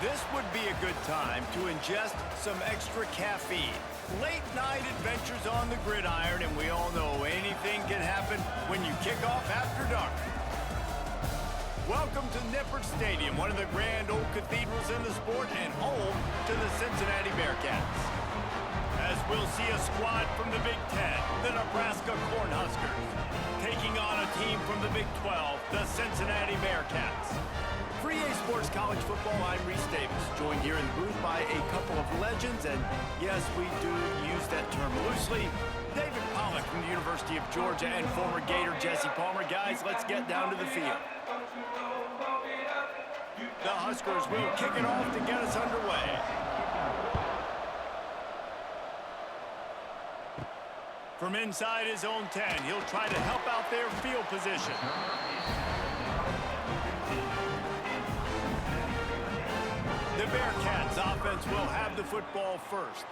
This would be a good time to ingest some extra caffeine. Late night adventures on the gridiron, and we all know anything can happen when you kick off after dark. Welcome to Nippert Stadium, one of the grand old cathedrals in the sport and home to the Cincinnati Bearcats. As we'll see a squad from the Big Ten, the Nebraska Cornhuskers, taking on a team from the Big 12, the Cincinnati Bearcats. For EA Sports College Football, I'm Reese Davis, joined here in the booth by a couple of legends, and yes, we do use that term loosely. David Pollack from the University of Georgia and former Gator Jesse Palmer. Guys, let's get down to the field. The Huskers will kick it off to get us underway. From inside his own 10, he'll try to help out their field position. The Bearcats offense will have the football first.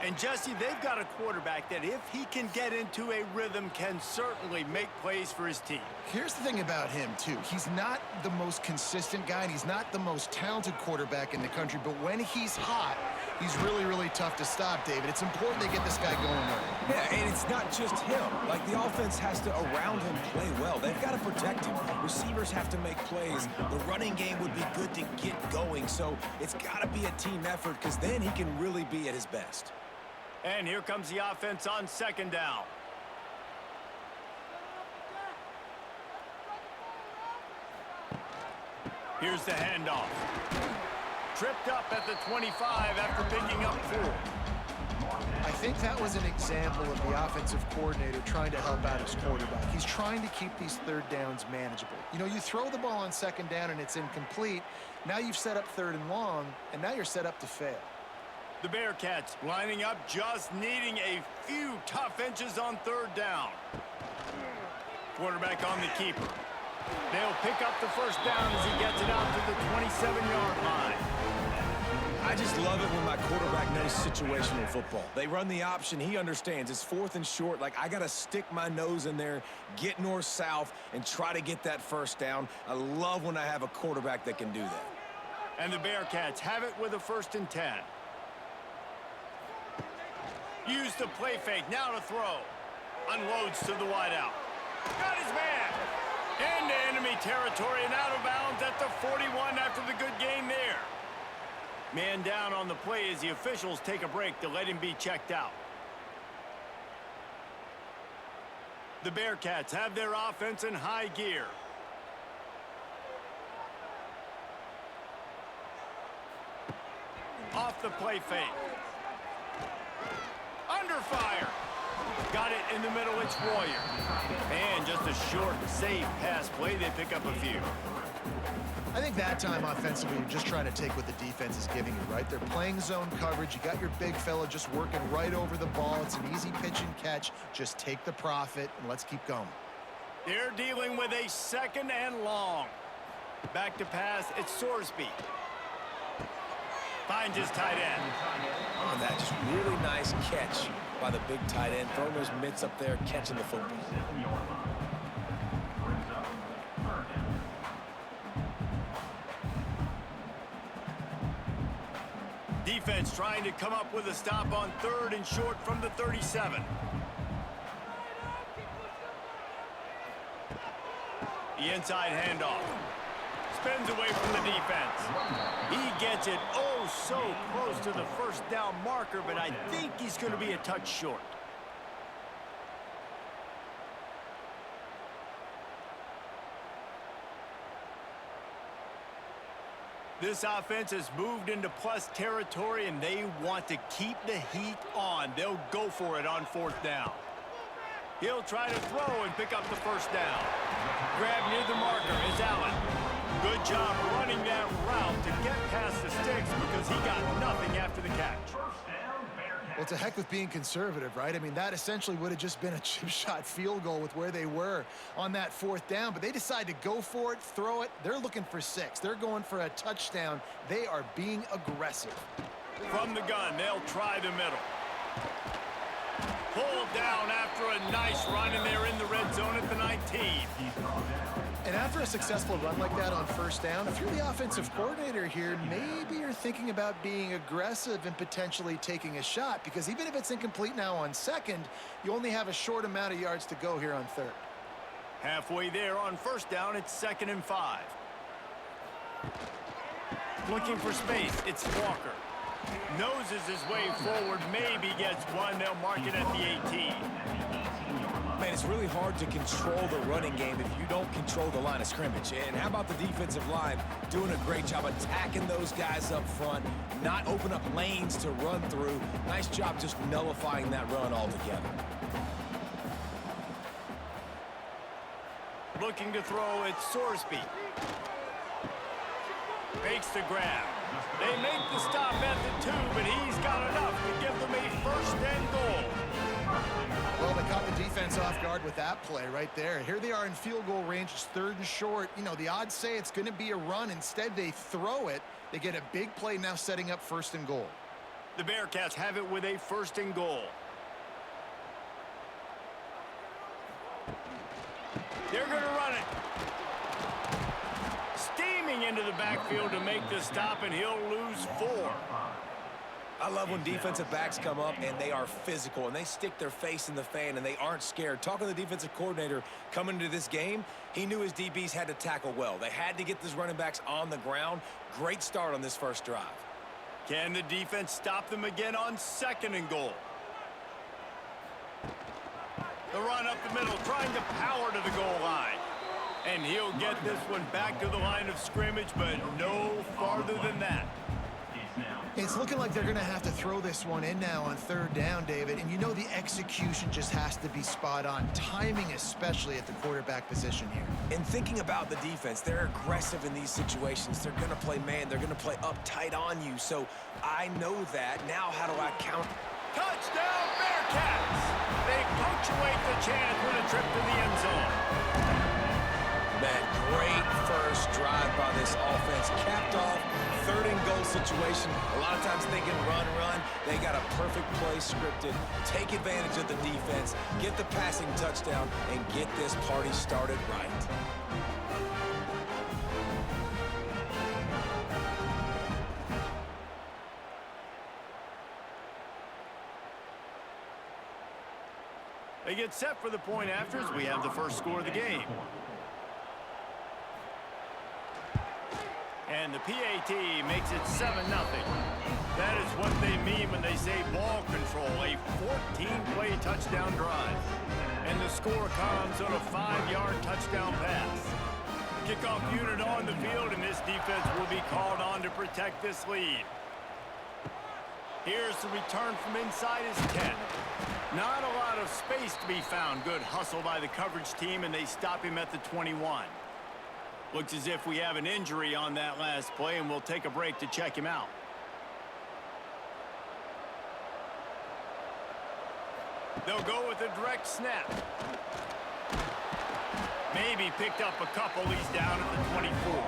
And Jesse, they've got a quarterback that if he can get into a rhythm can certainly make plays for his team. Here's the thing about him, too. He's not the most consistent guy, and he's not the most talented quarterback in the country, but when he's hot, he's really, really tough to stop, David. It's important they get this guy going early. Yeah, and it's not just him. Like, the offense has to, around him, play well. They've got to protect him. Receivers have to make plays. The running game would be good to get going, so it's got to be a team effort because then he can really be at his best. And here comes the offense on second down. Here's the handoff. Tripped up at the 25 after picking up 4. I think that was an example of the offensive coordinator trying to help out his quarterback. He's trying to keep these third downs manageable. You know, you throw the ball on second down and it's incomplete. Now you've set up third and long, and now you're set up to fail. The Bearcats lining up, just needing a few tough inches on third down. Quarterback on the keeper. They'll pick up the first down as he gets it out to the 27-yard line. I just love it when my quarterback knows situational football. They run the option. He understands. It's fourth and short. Like, I got to stick my nose in there, get north-south, and try to get that first down. I love when I have a quarterback that can do that. And the Bearcats have it with a 1st and 10. Use the play fake, now to throw. Unloads to the wideout. Got his man. Into enemy territory and out of bounds at the 41 after the good gain there. Man down on the play as the officials take a break to let him be checked out. The Bearcats have their offense in high gear. Off the play fake. Under fire. Got it in the middle, it's Royer. And just a short, safe pass play, they pick up a few. I think that time offensively, you're just trying to take what the defense is giving you, right? They're playing zone coverage. You got your big fella just working right over the ball. It's an easy pitch and catch. Just take the profit, and let's keep going. They're dealing with a 2nd and long. Back to pass, it's Sorsby. Finds his tight end. Oh, that just really nice catch by the big tight end. Throwing those mitts up there, catching the football. Defense trying to come up with a stop on 3rd and short from the 37. The inside handoff. Spins away from the defense. He gets it oh so close to the first down marker, but I think he's going to be a touch short. This offense has moved into plus territory, and they want to keep the heat on. They'll go for it on 4th down. He'll try to throw and pick up the first down. Grab near the marker is Allen. Good job running that route to get past the sticks because he got nothing after the catch. Well, to heck with being conservative, right? I mean, that essentially would have just been a chip shot field goal with where they were on that 4th down, but they decide to go for it, throw it. They're looking for 6. They're going for a touchdown. They are being aggressive. From the gun, they'll try the middle. Pulled down after a nice run, and they're in the red zone at the 19. And after a successful run like that on first down, if you're the offensive coordinator here, maybe you're thinking about being aggressive and potentially taking a shot, because even if it's incomplete now on second, you only have a short amount of yards to go here on third. Halfway there on first down, it's 2nd and 5. Looking for space, it's Walker. Noses his way forward, maybe gets one. They'll mark it at the 18. Man, it's really hard to control the running game if you don't control the line of scrimmage. And how about the defensive line doing a great job attacking those guys up front, not open up lanes to run through. Nice job just nullifying that run altogether. Looking to throw, it's Sorsby. Fakes the grab. They make the stop at the 2, but he's got enough to give them a 1st and goal. Well, they caught the defense off guard with that play right there. Here they are in field goal range. It's 3rd and short. You know, the odds say it's going to be a run. Instead, they throw it. They get a big play now setting up 1st and goal. The Bearcats have it with a 1st and goal. They're going to run it. Steaming into the backfield to make the stop, and he'll lose 4. I love when defensive backs come up and they are physical and they stick their face in the fan and they aren't scared. Talking to the defensive coordinator coming into this game, he knew his DBs had to tackle well. They had to get these running backs on the ground. Great start on this first drive. Can the defense stop them again on 2nd and goal? The run up the middle, trying to power to the goal line. And he'll get this one back to the line of scrimmage, but no farther than that. It's looking like they're going to have to throw this one in now on 3rd down, David. And you know the execution just has to be spot on. Timing especially at the quarterback position here. And thinking about the defense, they're aggressive in these situations. They're going to play man. They're going to play uptight on you. So I know that. Now how do I count? Touchdown, Bearcats! They punctuate the chance with a trip to the end zone. Man, great first drive by this offense. Capped off, 3rd and goal situation. A lot of times thinking run. They got a perfect play scripted. Take advantage of the defense, get the passing touchdown, and get this party started right. They get set for the point after as we have the first score of the game. And the PAT makes it 7-0. That is what they mean when they say ball control, a 14-play touchdown drive. And the score comes on a 5-yard touchdown pass. Kickoff unit on the field, and this defense will be called on to protect this lead. Here's the return from inside his 10. Not a lot of space to be found. Good hustle by the coverage team, and they stop him at the 21. Looks as if we have an injury on that last play, and we'll take a break to check him out. They'll go with a direct snap. Maybe picked up a couple. He's down at the 24.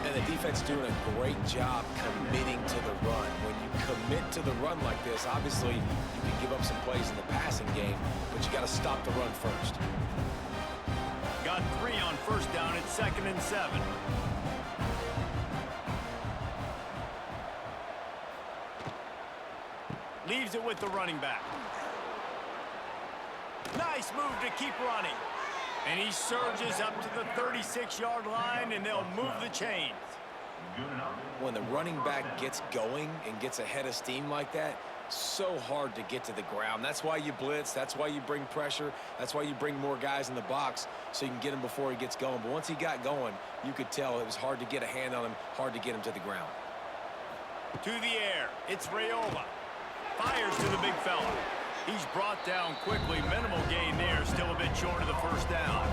And the defense doing a great job committing to the run. When you commit to the run like this, obviously you can give up some plays in the passing game, but you got to stop the run first. Got 3 on first down. It's 2nd and 7. Leaves it with the running back. Nice move to keep running. And he surges up to the 36-yard line, and they'll move the chains. When the running back gets going and gets ahead of steam like that, so hard to get to the ground. That's why you blitz. That's why you bring pressure. That's why you bring more guys in the box so you can get him before he gets going. But once he got going, you could tell it was hard to get a hand on him, hard to get him to the ground. To the air, it's Raiola. Fires to the big fella. He's brought down quickly. Minimal gain there, still a bit short of the first down.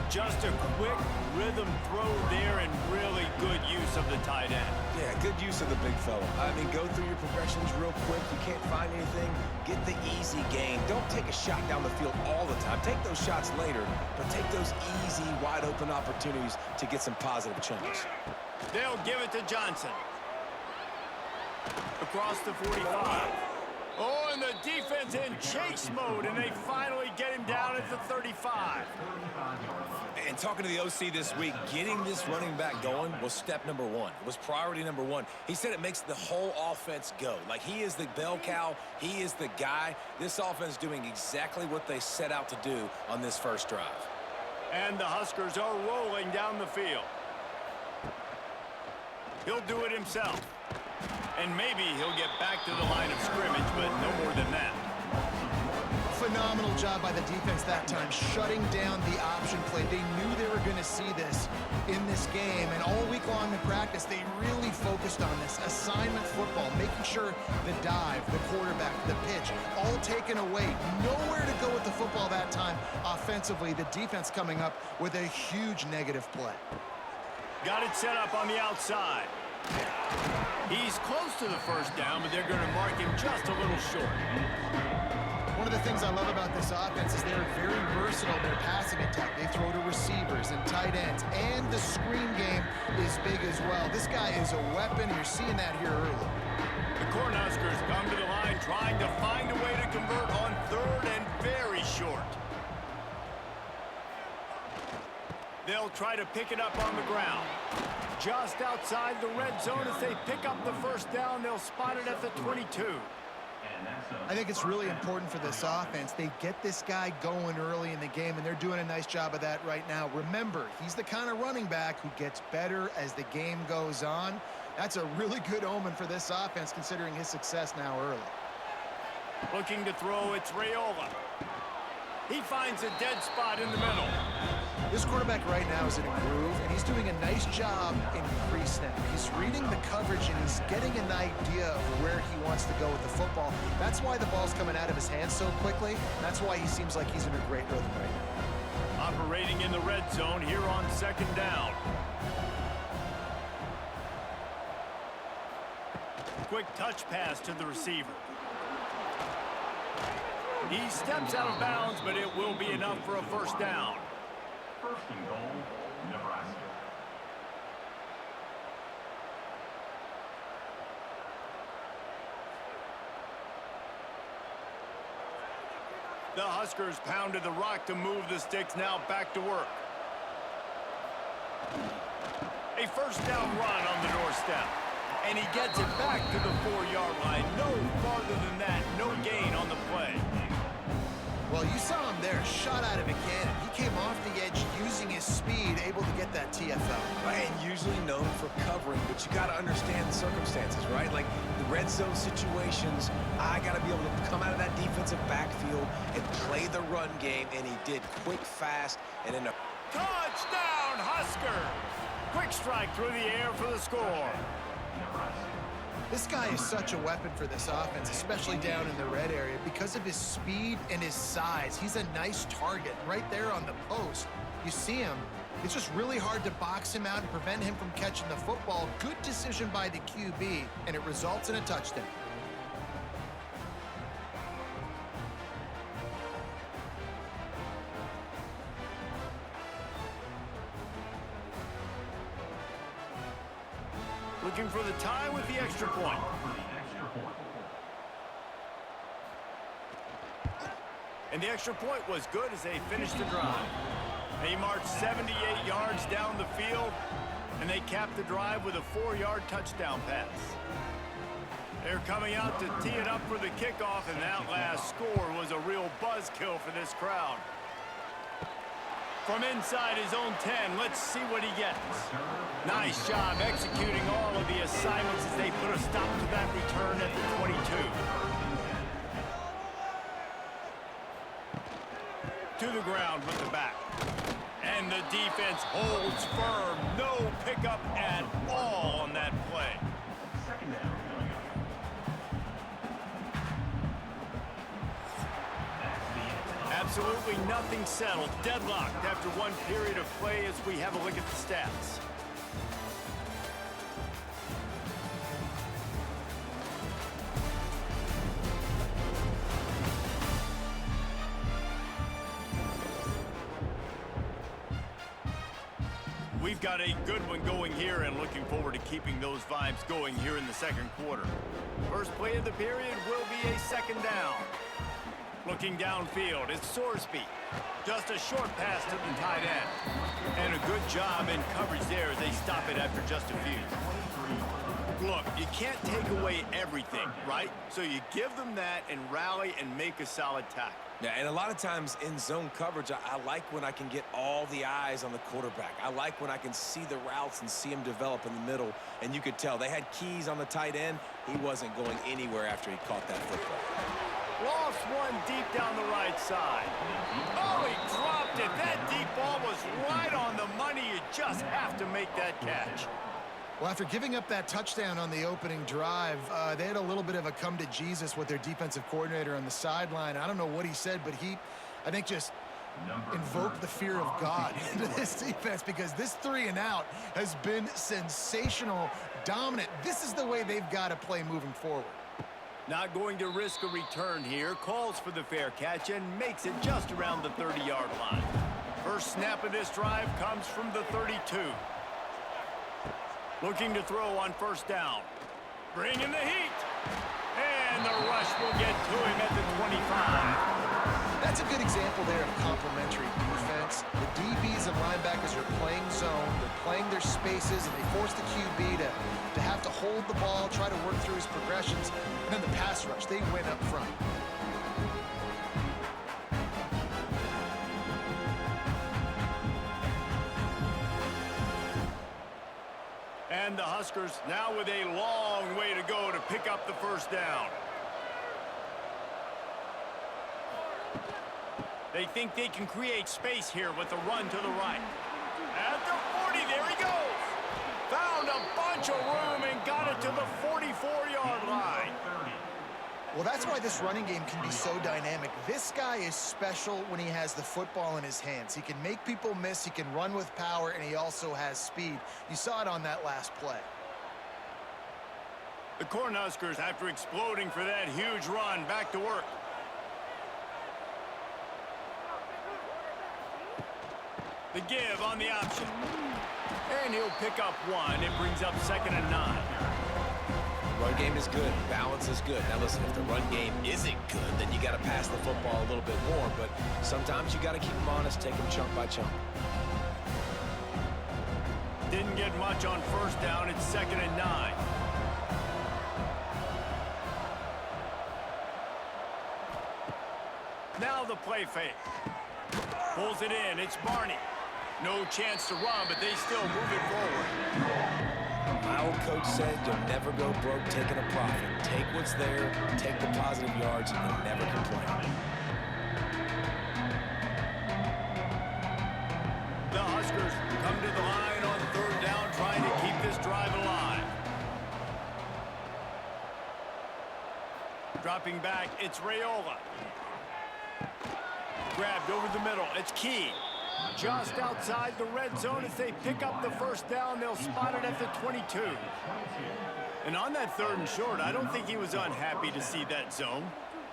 Just a quick rhythm throw there and really good use of the tight end. Yeah, good use of the big fella. I mean, go through your progressions real quick. You can't find anything. Get the easy gain. Don't take a shot down the field all the time. Take those shots later, but take those easy, wide-open opportunities to get some positive chunks. They'll give it to Johnson. Across the 45. Oh, and the defense in chase mode, and they finally get him down at the 35. And talking to the OC this week, getting this running back going was step number one. It was priority number one. He said it makes the whole offense go. Like, he is the bell cow. He is the guy. This offense is doing exactly what they set out to do on this first drive. And the Huskers are rolling down the field. He'll do it himself. And maybe he'll get back to the line of scrimmage, but no more than that. Phenomenal job by the defense that time, shutting down the option play. They knew they were going to see this in this game, and all week long in practice, they really focused on this assignment football, making sure the dive, the quarterback, the pitch, all taken away. Nowhere to go with the football that time offensively. The defense coming up with a huge negative play. Got it set up on the outside. He's close to the first down, but they're going to mark him just a little short. One of the things I love about this offense is they're very versatile in their passing attack. They throw to receivers and tight ends, and the screen game is big as well. This guy is a weapon. You're seeing that here early. The Cornhuskers come to the line trying to find a way to convert on third and very short. They'll try to pick it up on the ground. Just outside the red zone as they pick up the first down. They'll spot it at the 22. I think it's really important for this offense. They get this guy going early in the game, and they're doing a nice job of that right now. Remember, he's the kind of running back who gets better as the game goes on. That's a really good omen for this offense, considering his success now early. Looking to throw, it's Raiola. He finds a dead spot in the middle. This quarterback right now is in a groove, and he's doing a nice job in pre-snap. He's reading the coverage, and he's getting an idea of where he wants to go with the football. That's why the ball's coming out of his hands so quickly. That's why he seems like he's in a great rhythm right now. Operating in the red zone here on second down. Quick touch pass to the receiver. He steps out of bounds, but it will be enough for a first down. First and goal, Nebraska. The Huskers pounded the rock to move the sticks, now back to work. A first down run on the doorstep. And he gets it back to the 4-yard line. No farther than that, no gain on the play. Well, you saw him there, shot out of a cannon. He came off the edge using his speed, able to get that TFL. And usually known for covering, but you got to understand the circumstances, right? Like the red zone situations, I got to be able to come out of that defensive backfield and play the run game, and he did quick, fast, and in a touchdown, Husker! Quick strike through the air for the score. This guy is such a weapon for this offense, especially down in the red area, because of his speed and his size. He's a nice target right there on the post. You see him. It's just really hard to box him out and prevent him from catching the football. Good decision by the QB, and it results in a touchdown. Looking for the tie with the extra point. And the extra point was good as they finished the drive. They marched 78 yards down the field, and they capped the drive with a 4-yard touchdown pass. They're coming out to tee it up for the kickoff, and that last score was a real buzzkill for this crowd. From inside his own 10, let's see what he gets. Nice job executing all of the assignments as they put a stop to that return at the 22. To the ground with the back. And the defense holds firm. No pickup at all on that play. Second down. Absolutely nothing settled. Deadlocked after one period of play as we have a look at the stats. We've got a good one going here and looking forward to keeping those vibes going here in the second quarter. First play of the period will be a second down. Looking downfield, it's Sorsby. Just a short pass to the tight end. job in coverage there as they stop it after just a few. Look, you can't take away everything, right? So you give them that and rally and make a solid tackle. Yeah, and a lot of times in zone coverage, I like when I can get all the eyes on the quarterback. I like when I can see the routes and see him develop in the middle. And you could tell they had keys on the tight end. He wasn't going anywhere after he caught that football. Lost one deep down the right side. Oh, he dropped it. That deep ball was right on the money. You just have to make that catch. Well, after giving up that touchdown on the opening drive, they had a little bit of a come to Jesus with their defensive coordinator on the sideline. I don't know what he said, but he, I think, just invoked the fear of God into this defense, because this 3-and-out has been sensational, dominant. This is the way they've got to play moving forward. Not going to risk a return here. Calls for the fair catch and makes it just around the 30-yard line. First snap of this drive comes from the 32. Looking to throw on first down. Bringing the heat. And the rush will get to him at the 25. That's a good example there of complementary defense. The DBs and linebackers are playing zone. They're playing their spaces, and they force the QB to have to hold the ball, try to work through his progressions. And then the pass rush, they win up front. And the Huskers now with a long way to go to pick up the first down. They think they can create space here with the run to the right. At the 40, there he goes. Found a bunch of room and got it to the 44-yard line. Well, that's why this running game can be so dynamic. This guy is special when he has the football in his hands. He can make people miss, he can run with power, and he also has speed. You saw it on that last play. The Cornhuskers, after exploding for that huge run, back to work. The give on the option. And he'll pick up one. It brings up 2nd and 9. Run game is good. Balance is good. Now listen, if the run game isn't good, then you got to pass the football a little bit more. But sometimes you got to keep them honest, take them chunk by chunk. Didn't get much on first down. It's 2nd and 9. Now the play fake. Pulls it in. It's Barney. No chance to run, but they still move it forward. My old coach said you'll never go broke taking a profit. Take what's there, take the positive yards, and never complain. The Huskers come to the line on 3rd down, trying to keep this drive alive. Dropping back, it's Raiola. Grabbed over the middle, it's Key. Just outside the red zone as they pick up the first down. They'll spot it at the 22. And on that 3rd and short, I don't think he was unhappy to see that zone.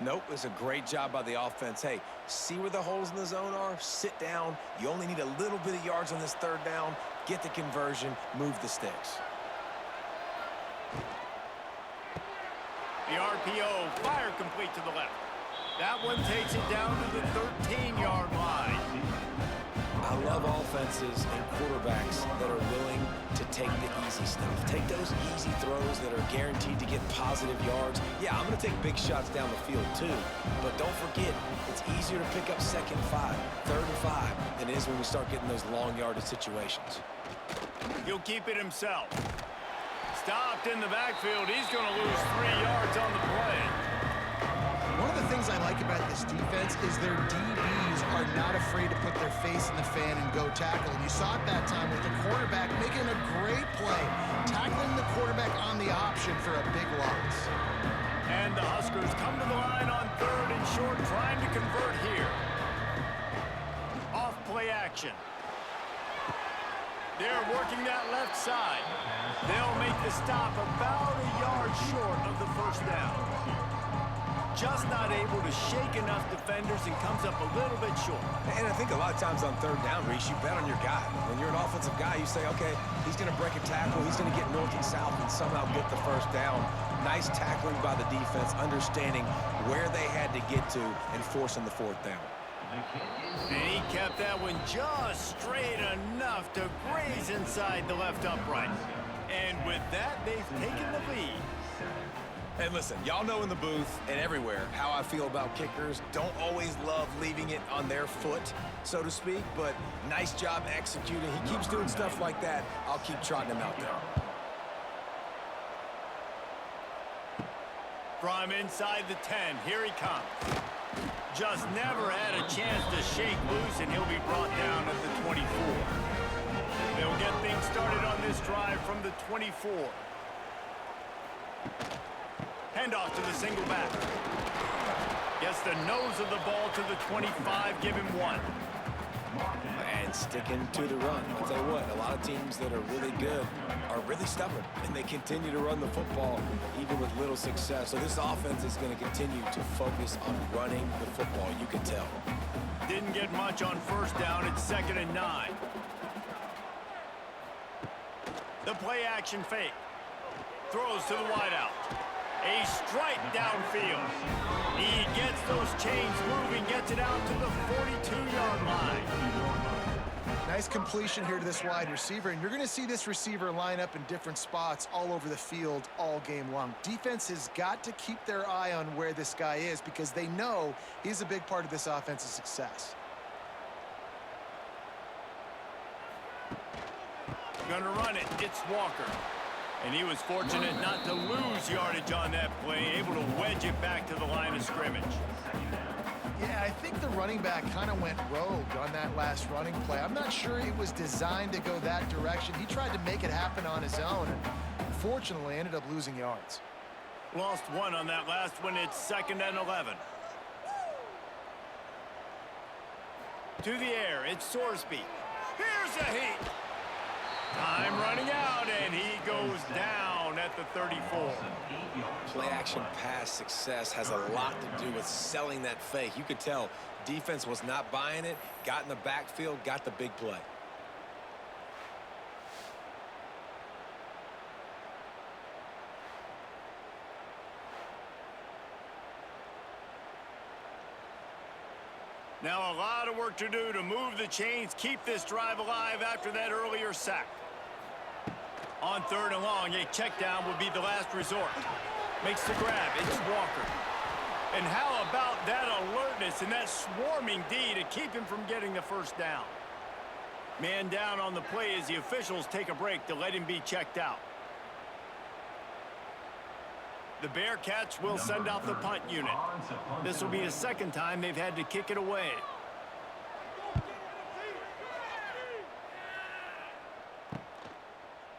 Nope, it's a great job by the offense. Hey, see where the holes in the zone are? Sit down. You only need a little bit of yards on this 3rd down. Get the conversion, move the sticks. The RPO, fire complete to the left. That one takes it down to the 13-yard line. I love offenses and quarterbacks that are willing to take the easy stuff. Take those easy throws that are guaranteed to get positive yards. Yeah, I'm going to take big shots down the field too, but don't forget, it's easier to pick up 2nd and 5, 3rd and 5 than it is when we start getting those long yardage situations. He'll keep it himself. Stopped in the backfield. He's going to lose 3 yards on the play. One of the things I like about this defense is their DBs are not afraid to put their face in the fan and go tackle. And you saw it that time with the quarterback making a great play, tackling the quarterback on the option for a big loss. And the Huskers come to the line on 3rd and short, trying to convert here. Off play action. They're working that left side. They'll make the stop about a yard short of the first down. Just not able to shake enough defenders and comes up a little bit short. And I think a lot of times on 3rd down, Reese, you bet on your guy. When you're an offensive guy, you say, okay, he's going to break a tackle, he's going to get north and south and somehow get the first down. Nice tackling by the defense, understanding where they had to get to and forcing the 4th down. And he kept that one just straight enough to graze inside the left upright. And with that, they've taken the lead. And listen, y'all know in the booth and everywhere how I feel about kickers. Don't always love leaving it on their foot, so to speak, but nice job executing. He keeps doing stuff like that. I'll keep trotting him out there. From inside the 10, here he comes. Just never had a chance to shake loose, and he'll be brought down at the 24. They'll get things started on this drive from the 24. Handoff to the single back. Gets the nose of the ball to the 25, give him one. And sticking to the run. I'll tell you what, a lot of teams that are really good are really stubborn, and they continue to run the football even with little success. So this offense is going to continue to focus on running the football, you can tell. Didn't get much on first down. It's 2nd and 9. The play action fake. Throws to the wideout. A strike downfield. He gets those chains moving, gets it out to the 42-yard line. Nice completion here to this wide receiver, and you're going to see this receiver line up in different spots all over the field all game long. Defense has got to keep their eye on where this guy is because they know he's a big part of this offense's success. Gonna run it. It's Walker. And he was fortunate not to lose yardage on that play, able to wedge it back to the line of scrimmage. Yeah, I think the running back kind of went rogue on that last running play. I'm not sure it was designed to go that direction. He tried to make it happen on his own and unfortunately ended up losing yards. Lost one on that last one. It's 2nd and 11. To the air, it's Sorsby. Here's a heat. Time running out, and he goes down at the 34. Play-action pass success has a lot to do with selling that fake. You could tell defense was not buying it, got in the backfield, got the big play. Now a lot of work to do to move the chains, keep this drive alive after that earlier sack. On 3rd and long, a check down would be the last resort. Makes the grab. It's Walker. And how about that alertness and that swarming D to keep him from getting the first down? Man down on the play as the officials take a break to let him be checked out. The Bearcats will send out the punt unit. This will be the 2nd time they've had to kick it away.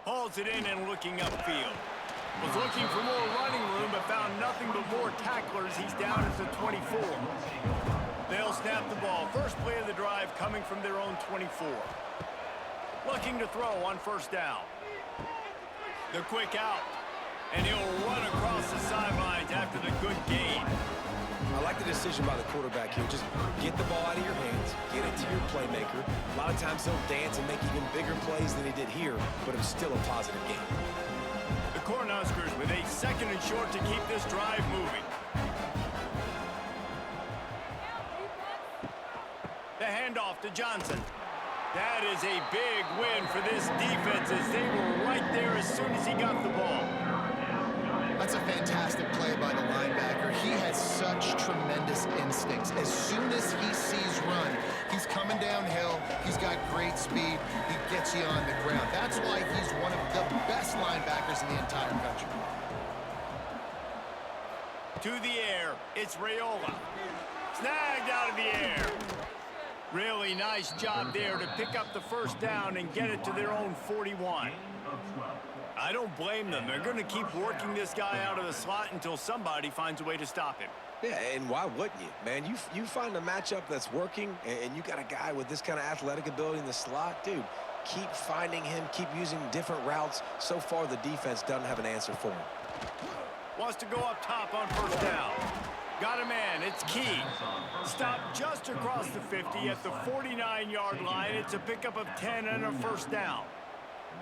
Hauls it in and looking upfield. Was looking for more running room but found nothing but more tacklers. He's down at the 24. They'll snap the ball. First play of the drive coming from their own 24. Looking to throw on 1st down. The quick out. And he'll run across the sidelines after the good gain. I like the decision by the quarterback here. Just get the ball out of your hands, get it to your playmaker. A lot of times he'll dance and make even bigger plays than he did here, but it was still a positive game. The Cornhuskers with a 2nd and short to keep this drive moving. The handoff to Johnson. That is a big win for this defense as they were right there as soon as he got the ball. That's a fantastic play by the linebacker. He has such tremendous instincts. As soon as he sees run, he's coming downhill. He's got great speed. He gets you on the ground. That's why he's one of the best linebackers in the entire country. To the air, it's Raiola. Snagged out of the air. Really nice job there to pick up the first down and get it to their own 41. I don't blame them. They're going to keep working this guy out of the slot until somebody finds a way to stop him. Yeah, and why wouldn't you, man? You find a matchup that's working, and you got a guy with this kind of athletic ability in the slot, dude, keep finding him, keep using different routes. So far, the defense doesn't have an answer for him. Wants to go up top on 1st down. Got a man. It's Key. Stopped just across the 50 at the 49-yard line. It's a pickup of 10 and a 1st down.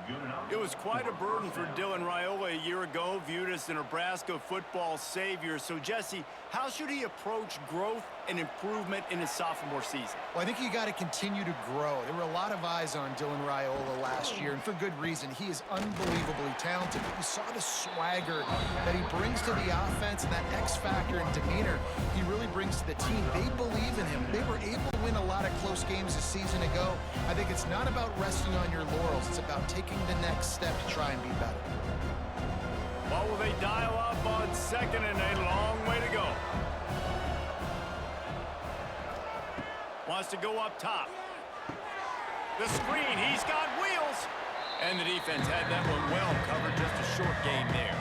Good enough. It was quite a burden for Dylan Raiola a year ago, viewed as the Nebraska football savior. So, Jesse, how should he approach growth and improvement in his sophomore season? Well, I think you got to continue to grow. There were a lot of eyes on Dylan Raiola last year, and for good reason. He is unbelievably talented. But you saw the swagger that he brings to the offense and that X factor and demeanor he really brings to the team. They believe in him. They were able to win a lot of close games a season ago. I think it's not about resting on your laurels. It's about taking the next step to try and be better. Well, will they dial up on second and a long way to go? Wants to go up top. The screen, he's got wheels. And the defense had that one well covered, just a short game there.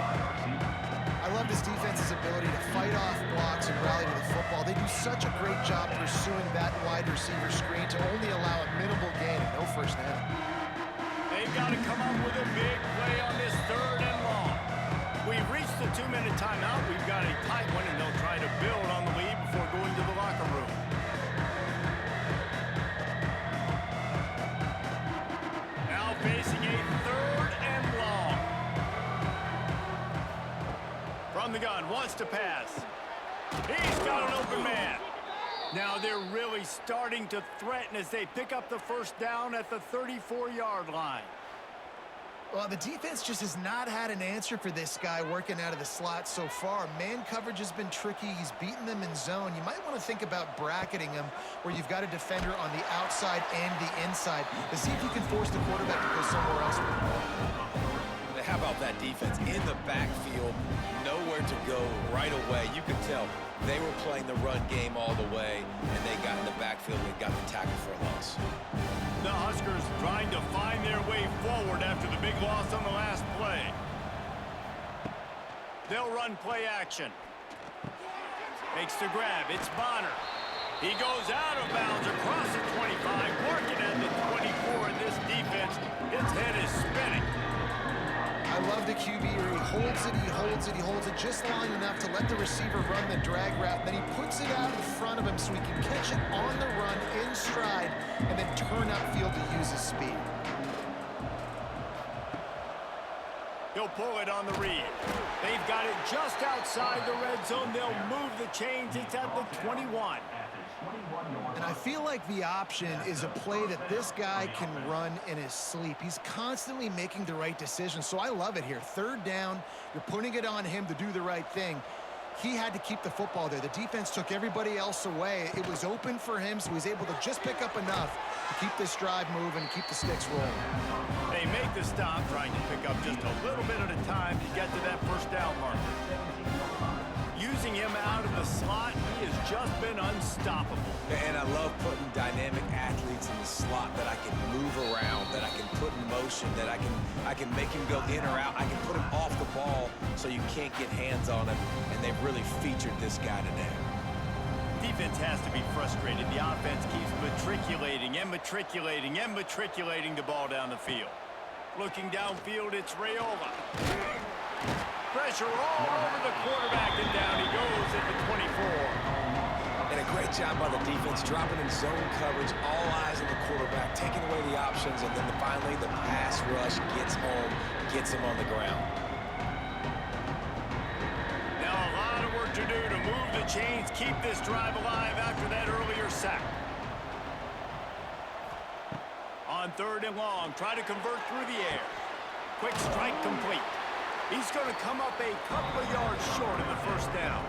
I love this defense's ability to fight off blocks and rally to the football. They do such a great job pursuing that wide receiver screen to only allow a minimal gain and no first down. They've got to come up with a big play on this third and long. We've reached the 2-minute timeout. We've got a tight one, and they'll try to build on the lead before going to the locker room. Now facing a third and long. From the gun, wants to pass. He's got an open man. Now they're really starting to threaten as they pick up the first down at the 34-yard line. Well, the defense just has not had an answer for this guy working out of the slot so far. Man coverage has been tricky. He's beaten them in zone. You might want to think about bracketing him where you've got a defender on the outside and the inside to see if you can force the quarterback to go somewhere else with the ball. How about that defense in the backfield, nowhere to go right away? You could tell they were playing the run game all the way, and they got in the backfield and got the tackle for a loss. The Huskers trying to find their way forward after the big loss on the last play. They'll run play action. Makes the grab. It's Bonner. He goes out of bounds across the 25, working at the 24, and this defense, its head is spinning. I love the QB here. He holds it, he holds it, he holds it just long enough to let the receiver run the drag route. Then he puts it out in front of him so he can catch it on the run in stride and then turn upfield to use his speed. He'll pull it on the read. They've got it just outside the red zone. They'll move the chains. It's at the 21. And I feel like the option is a play that this guy can run in his sleep. He's constantly making the right decision, so I love it here. Third down, you're putting it on him to do the right thing. He had to keep the football there. The defense took everybody else away. It was open for him, so he's able to just pick up enough to keep this drive moving and keep the sticks rolling. They make the stop, trying to pick up just a little bit at a time to get to that first down marker. Using him out of the slot, he has just been unstoppable. And I love putting dynamic athletes in the slot that I can move around, that I can put in motion, that I can make him go in or out. I can put him off the ball so you can't get hands on him, and they've really featured this guy today. Defense has to be frustrated. The offense keeps matriculating and matriculating and matriculating the ball down the field. Looking downfield, it's Raiola. Pressure all over the quarterback, and down he goes at the 24. And a great job by the defense, dropping in zone coverage, all eyes on the quarterback, taking away the options, and then finally the pass rush gets home, gets him on the ground. Now a lot of work to do to move the chains, keep this drive alive after that earlier sack. On third and long, try to convert through the air. Quick strike complete. He's going to come up a couple of yards short of the first down.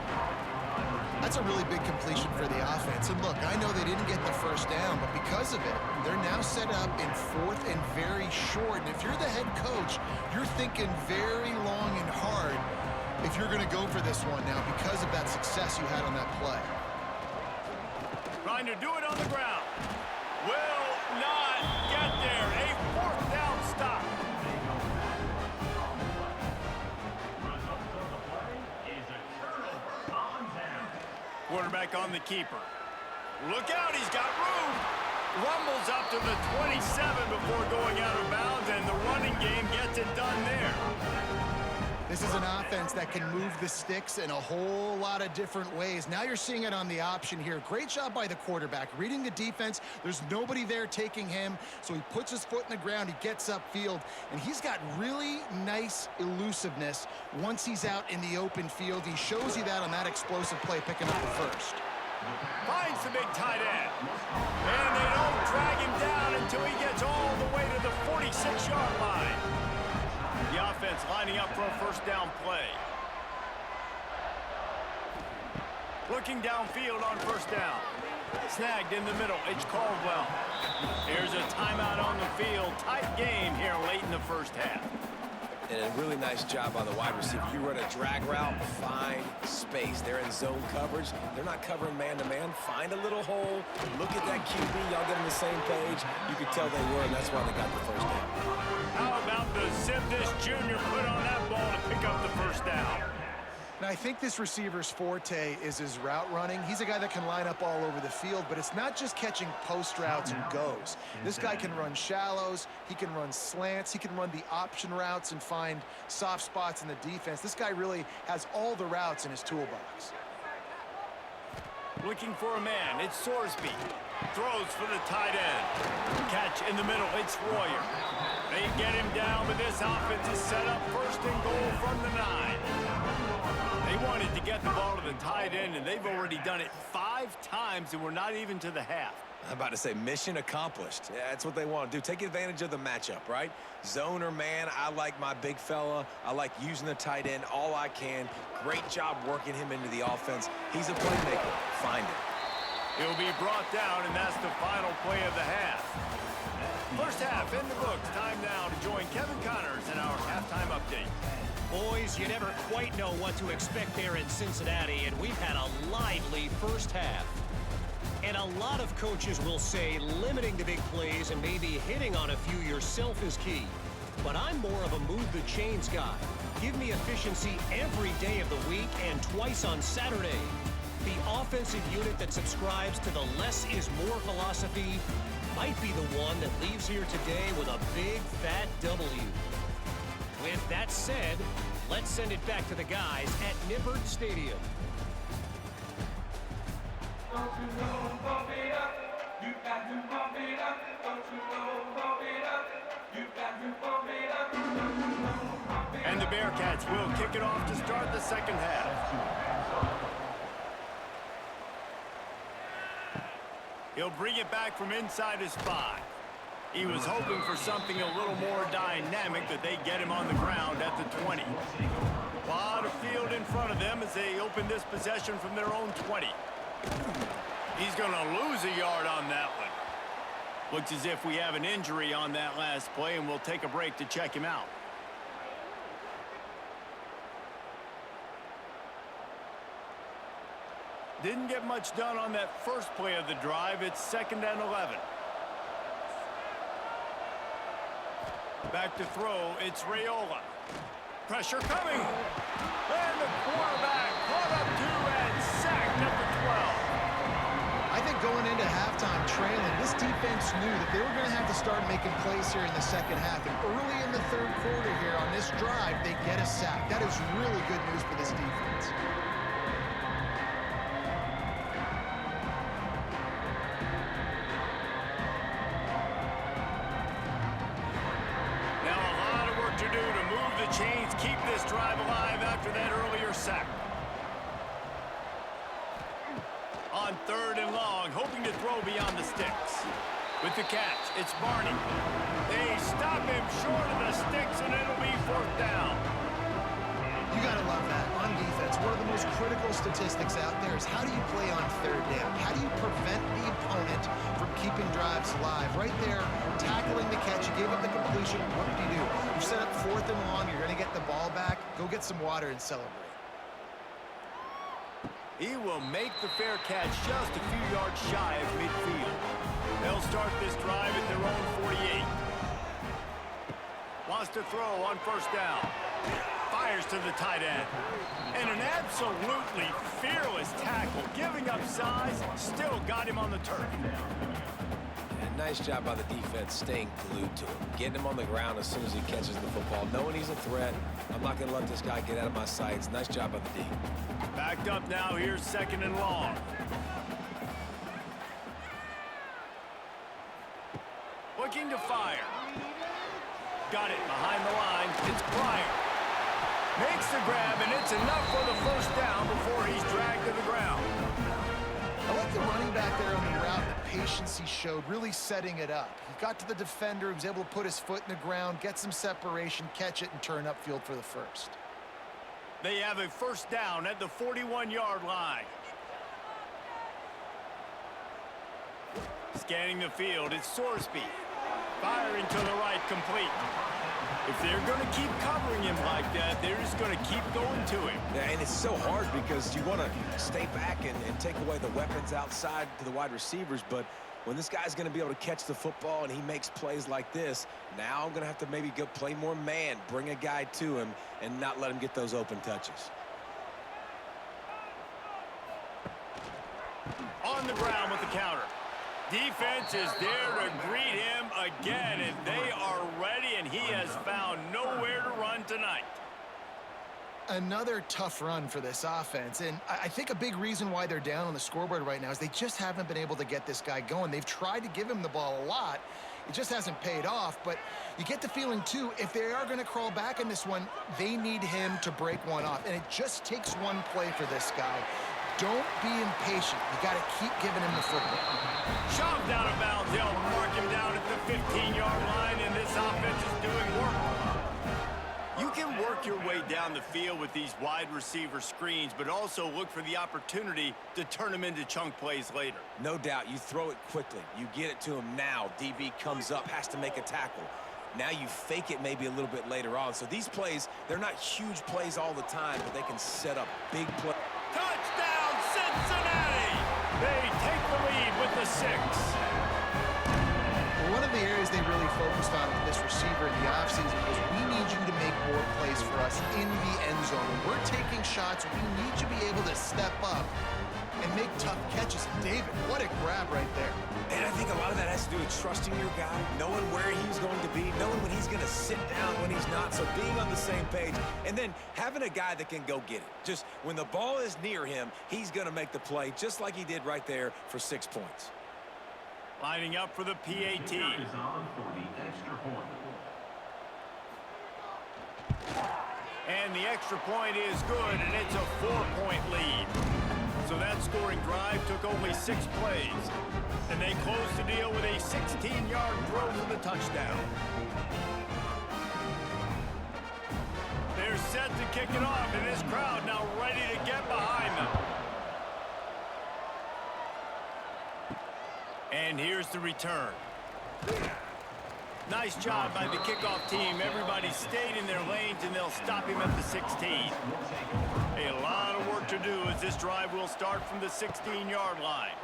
That's a really big completion for the offense. And look, I know they didn't get the first down, but because of it, they're now set up in fourth and very short. And if you're the head coach, you're thinking very long and hard if you're going to go for this one now because of that success you had on that play. Trying to do it on the ground. Will not get there. A fourth down stop. Quarterback on the keeper. Look out, he's got room. Rumbles up to the 27 before going out of bounds, and the running game gets it done there. This is an offense that can move the sticks in a whole lot of different ways. Now you're seeing it on the option here. Great job by the quarterback. Reading the defense, there's nobody there taking him, so he puts his foot in the ground, he gets upfield, and he's got really nice elusiveness once he's out in the open field. He shows you that on that explosive play, picking up the first. Finds the big tight end. And they don't drag him down until he gets all the way to the 46-yard line. The offense lining up for a first down play. Looking downfield on first down. Snagged in the middle. It's Caldwell. Here's a timeout on the field. Tight game here late in the first half. And a really nice job by the wide receiver. You run a drag route, find space. They're in zone coverage. They're not covering man-to-man. Find a little hole. Look at that QB. Y'all get on the same page. You could tell they were, and that's why they got the first down. How about the zip this junior put on that ball to pick up the first down? Now, I think this receiver's forte is his route running. He's a guy that can line up all over the field, but it's not just catching post routes and goes. This guy can run shallows, he can run slants, he can run the option routes and find soft spots in the defense. This guy really has all the routes in his toolbox. Looking for a man, it's Sorsby. Throws for the tight end. Catch in the middle, it's Royer. They get him down, but this offense is set up first and goal from the 9. They wanted to get the ball to the tight end, and they've already done it 5 times, and we're not even to the half. I'm about to say mission accomplished. Yeah, that's what they want to do. Take advantage of the matchup, right? Zone or man, I like my big fella. I like using the tight end all I can. Great job working him into the offense. He's a playmaker. Find it. He'll be brought down, and that's the final play of the half. First half in the books. Time now to join Kevin Connors in our halftime update. Boys, you never quite know what to expect there in Cincinnati, and we've had a lively first half. And a lot of coaches will say limiting the big plays and maybe hitting on a few yourself is key. But I'm more of a move the chains guy. Give me efficiency every day of the week and twice on Saturday. The offensive unit that subscribes to the less is more philosophy might be the one that leaves here today with a big fat W. With that said, let's send it back to the guys at Nippert Stadium. Don't you know, bump it up. You got to bump it up. Don't you know, bump it up. You got to bump it up. Don't you know, bump it up. And the Bearcats will kick it off to start the second half. He'll bring it back from inside his 5. He was hoping for something a little more dynamic, that they get him on the ground at the 20. A lot of field in front of them as they open this possession from their own 20. He's going to lose a yard on that one. Looks as if we have an injury on that last play, and we'll take a break to check him out. Didn't get much done on that first play of the drive. It's 2nd and 11. Back to throw, it's Raiola. Pressure coming. And the quarterback caught up to and sacked at the 12. I think going into halftime trailing, this defense knew that they were going to have to start making plays here in the second half. And early in the third quarter here on this drive, they get a sack. That is really good news for this defense. Chains keep this drive alive after that earlier sack. On 3rd and long, hoping to throw beyond the sticks. With the catch, it's Barney. They stop him short of the sticks, and it'll be 4th down. You got to love that. On defense, one of the most critical statistics out there is how do you play on 3rd down? How do you prevent the opponent from keeping drives alive? Right there, tackling the catch. You gave up the completion. What did you do? You set up 4th and long. You're going to get the ball back. Go get some water and celebrate. He will make the fair catch just a few yards shy of midfield. They'll start this drive at their own 48. Wants to throw on 1st down. Fires to the tight end. And an absolutely fearless tackle. Giving up size, still got him on the turf. And Nice job by the defense staying glued to him, getting him on the ground as soon as he catches the football, knowing he's a threat. I'm not going to let this guy get out of my sights. Nice job by the D. Backed up now. Here's 2nd and long. Looking to fire. Got it behind the line. It's Bryant. Makes the grab, and it's enough for the first down before he's dragged to the ground. I like the running back there on the route, the patience he showed, really setting it up. He got to the defender, he was able to put his foot in the ground, get some separation, catch it, and turn upfield for the first. They have a first down at the 41-yard line. Scanning the field, it's Sorsby. Firing to the right, complete. If they're going to keep covering him like that, they're just going to keep going to him. Yeah, and it's so hard because you want to stay back and take away the weapons outside to the wide receivers, but when this guy's going to be able to catch the football and he makes plays like this, now I'm going to have to maybe go play more man, bring a guy to him, and not let him get those open touches. On the ground with the counter. Defense is there to greet him again, and they are ready, and he has found nowhere to run tonight. Another tough run for this offense, and I think a big reason why they're down on the scoreboard right now is they just haven't been able to get this guy going. They've tried to give him the ball a lot. It just hasn't paid off, but you get the feeling, too, if they are going to crawl back in this one, they need him to break one off, and it just takes one play for this guy. Don't be impatient. You got to keep giving him the football. Shoved out of bounds. They'll mark him down at the 15-yard line, and this offense is doing work. You can work your way down the field with these wide receiver screens, but also look for the opportunity to turn them into chunk plays later. No doubt, you throw it quickly. You get it to him now. DB comes up, has to make a tackle. Now you fake it maybe a little bit later on. So these plays, they're not huge plays all the time, but they can set up big plays. Touchdown, Cincinnati! They take the lead with the 6. One of the areas they really focused on with this receiver in the offseason was we need you to make more plays for us in the end zone. When we're taking shots, we need you to be able to step up and make tough catches. David, what a grab right there. And I think a lot of that has to do with trusting your guy, knowing where he's going to be, knowing when he's going to sit down, when he's not, so being on the same page, and then having a guy that can go get it. Just when the ball is near him, he's going to make the play, just like he did right there for 6 points. Lining up for the PAT. Is on for the extra point. And the extra point is good, and it's a 4-point lead. So that scoring drive took only 6 plays. And they close the deal with a 16-yard throw for the touchdown. They're set to kick it off, and this crowd now ready to get behind them. And here's the return. Nice job by the kickoff team. Everybody stayed in their lanes, and they'll stop him at the 16. A lot of work to do as this drive will start from the 16-yard line.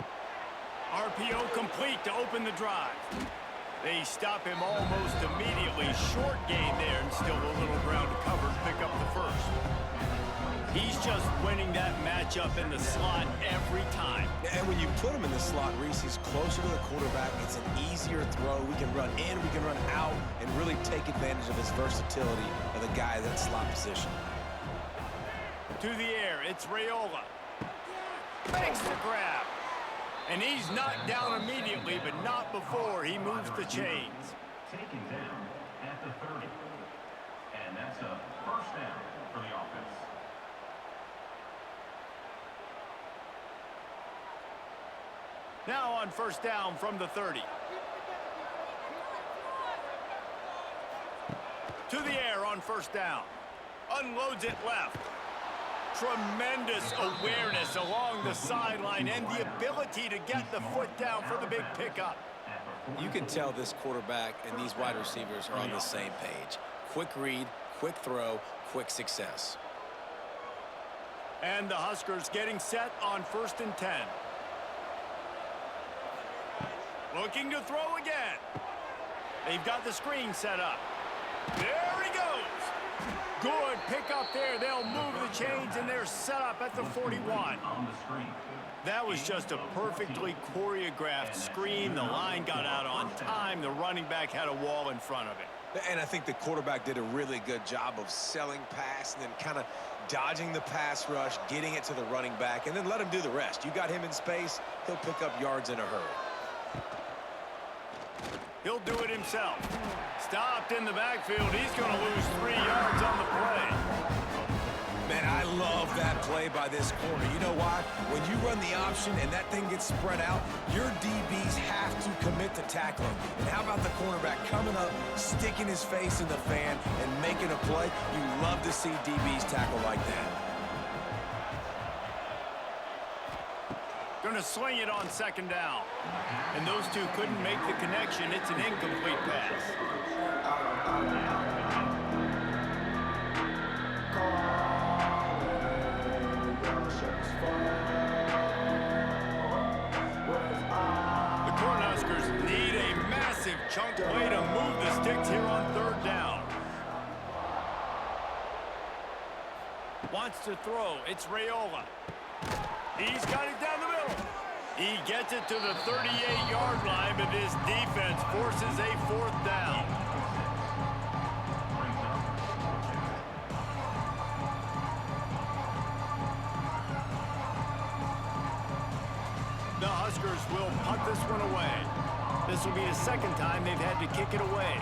RPO complete to open the drive. They stop him almost immediately. Short gain there, and still a little ground to cover to pick up the first. He's just winning that matchup in the slot every time. And when you put him in the slot, Reese, he's closer to the quarterback. It's an easier throw. We can run in, we can run out, and really take advantage of his versatility of the guy in that slot position. To the air, it's Raiola. Makes the grab. And he's knocked down immediately, but not before he moves the chains. Taken down at the 30. And that's a first down for the offense. Now on first down from the 30. To the air on first down. Unloads it left. Tremendous awareness along the sideline and the ability to get the foot down for the big pickup. You can tell this quarterback and these wide receivers are on the same page. Quick read, quick throw, quick success. And the Huskers getting set on 1st and 10. Looking to throw again. They've got the screen set up. There he goes. Good pick up there. They'll move the chains, and they're set up at the 41. On the screen. That was just a perfectly choreographed screen. The line got out on time. The running back had a wall in front of it. And I think the quarterback did a really good job of selling pass and then kind of dodging the pass rush, getting it to the running back, and then let him do the rest. You got him in space, he'll pick up yards in a hurry. He'll do it himself. Stopped in the backfield. He's going to lose 3 yards on the play. Man, I love that play by this corner. You know why? When you run the option and that thing gets spread out, your DBs have to commit to tackling. And how about the cornerback coming up, sticking his face in the fan, and making a play? You love to see DBs tackle like that. Going to sling it on 2nd down. And those two couldn't make the connection. It's an incomplete pass. The Cornhuskers need a massive chunk play to move the sticks here on 3rd down. Wants to throw. It's Raiola. He's got it down the middle. He gets it to the 38-yard line, but this defense forces a 4th down. The Huskers will punt this one away. This will be the 2nd time they've had to kick it away.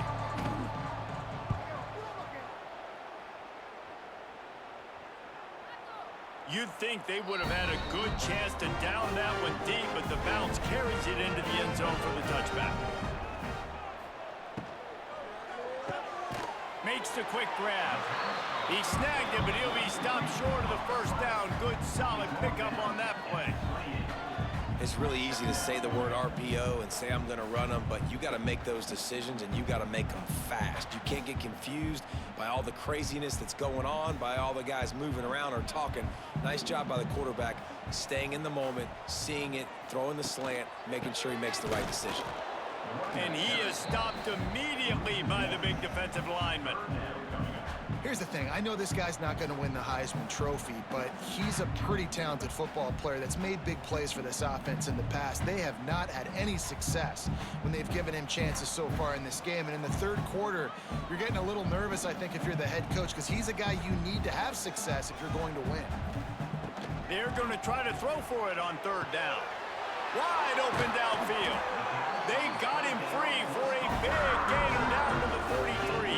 You'd think they would have had a good chance to down that one deep, but the bounce carries it into the end zone for the touchback. Makes the quick grab. He snagged it, but he'll be stopped short of the 1st down. Good, solid pickup on that play. It's really easy to say the word RPO and say I'm going to run them, but you got to make those decisions, and you got to make them fast. You can't get confused by all the craziness that's going on, by all the guys moving around or talking. Nice job by the quarterback, staying in the moment, seeing it, throwing the slant, making sure he makes the right decision. And he is stopped immediately by the big defensive lineman. Here's the thing. I know this guy's not going to win the Heisman Trophy, but he's a pretty talented football player that's made big plays for this offense in the past. They have not had any success when they've given him chances so far in this game. And in the 3rd quarter, you're getting a little nervous, I think, if you're the head coach, because he's a guy you need to have success if you're going to win. They're going to try to throw for it on 3rd down. Wide open downfield. They got him free for a big gainer down to the 43.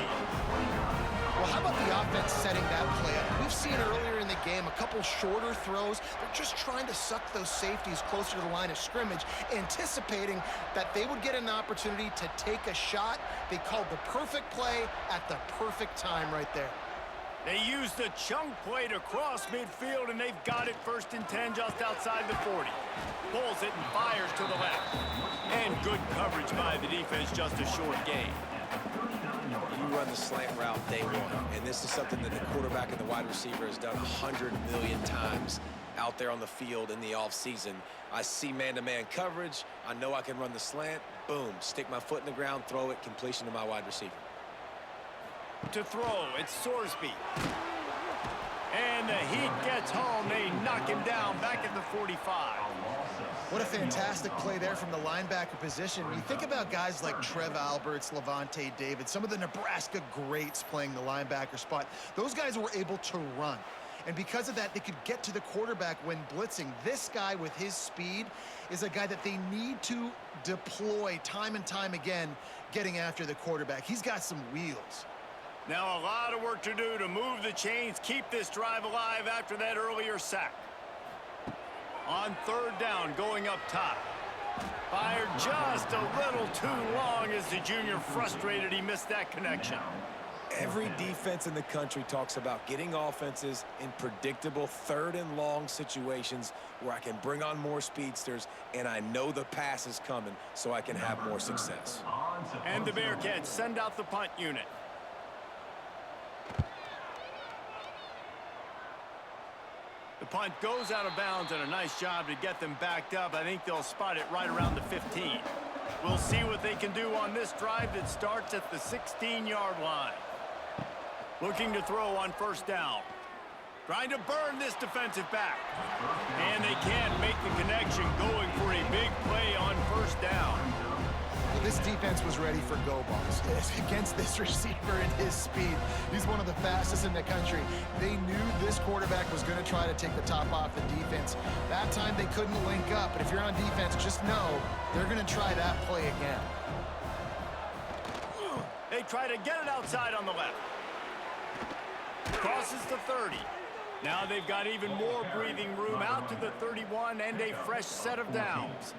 Well, how about the offense setting that play up? We've seen earlier in the game a couple shorter throws. They're just trying to suck those safeties closer to the line of scrimmage, anticipating that they would get an opportunity to take a shot. They called the perfect play at the perfect time right there. They used the chunk play to cross midfield, and they've got it 1st and 10 just outside the 40. Pulls it and fires to the left. And good coverage by the defense, just a short gain. You run the slant route day one, and this is something that the quarterback and the wide receiver has done 100 million times out there on the field in the offseason. I see man-to-man coverage. I know I can run the slant. Boom, stick my foot in the ground, throw it, completion to my wide receiver. To throw, it's Sorsby. And the heat gets home. They knock him down back at the 45. What a fantastic play there from the linebacker position. When you think about guys like Trev Alberts, Levante David, some of the Nebraska greats playing the linebacker spot, those guys were able to run. And because of that, they could get to the quarterback when blitzing. This guy with his speed is a guy that they need to deploy time and time again, getting after the quarterback. He's got some wheels. Now a lot of work to do to move the chains, keep this drive alive after that earlier sack. On 3rd down, going up top. Fired just a little too long as the junior frustrated. He missed that connection. Every defense in the country talks about getting offenses in predictable 3rd and long situations where I can bring on more speedsters and I know the pass is coming so I can have more success. And the Bearcats send out the punt unit. The punt goes out of bounds, and a nice job to get them backed up. I think they'll spot it right around the 15. We'll see what they can do on this drive that starts at the 16-yard line. Looking to throw on first down. Trying to burn this defensive back. And they can't make the connection, going for a big play on first down. This defense was ready for go balls against this receiver and his speed. He's one of the fastest in the country. They knew this quarterback was going to try to take the top off the defense. That time they couldn't link up, but if you're on defense, just know they're going to try that play again. They try to get it outside on the left. Crosses the 30. Now they've got even more breathing room out to the 31 and a fresh set of downs.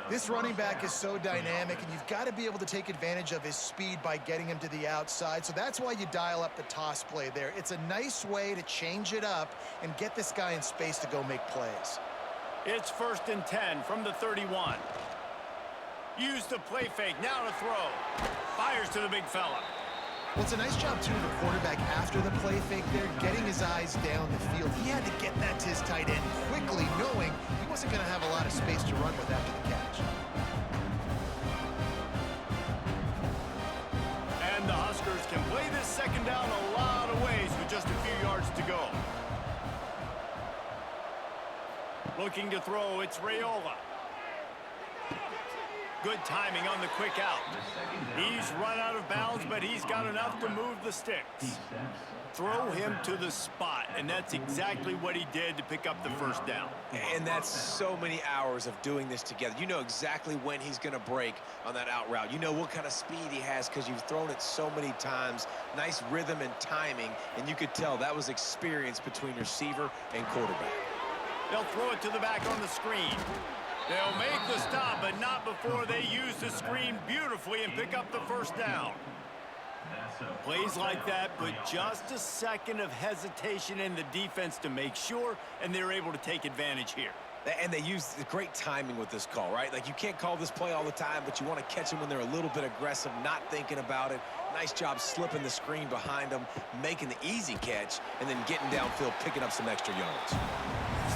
This running back is so dynamic, and you've got to be able to take advantage of his speed by getting him to the outside. So that's why you dial up the toss play there. It's a nice way to change it up and get this guy in space to go make plays. It's 1st and 10 from the 31. Use the play fake, now to throw. Fires to the big fella. Well, it's a nice job, too, of the quarterback after the play fake there, getting his eyes down the field. He had to get that to his tight end quickly, knowing he wasn't going to have a lot of space to run with after the catch. And the Huskers can play this second down a lot of ways with just a few yards to go. Looking to throw, it's Raiola. Good timing on the quick out. He's run out of bounds, but he's got enough to move the sticks. Throw him to the spot, and that's exactly what he did to pick up the first down. And that's so many hours of doing this together. You know exactly when he's going to break on that out route. You know what kind of speed he has because you've thrown it so many times. Nice rhythm and timing, and you could tell that was experience between receiver and quarterback. They'll throw it to the back on the screen. They'll make the stop, but not before they use the screen beautifully and pick up the first down. Plays like that, but just a second of hesitation in the defense to make sure, and they're able to take advantage here. And they use the great timing with this call, right? Like, you can't call this play all the time, but you want to catch them when they're a little bit aggressive, not thinking about it. Nice job slipping the screen behind them, making the easy catch, and then getting downfield, picking up some extra yards.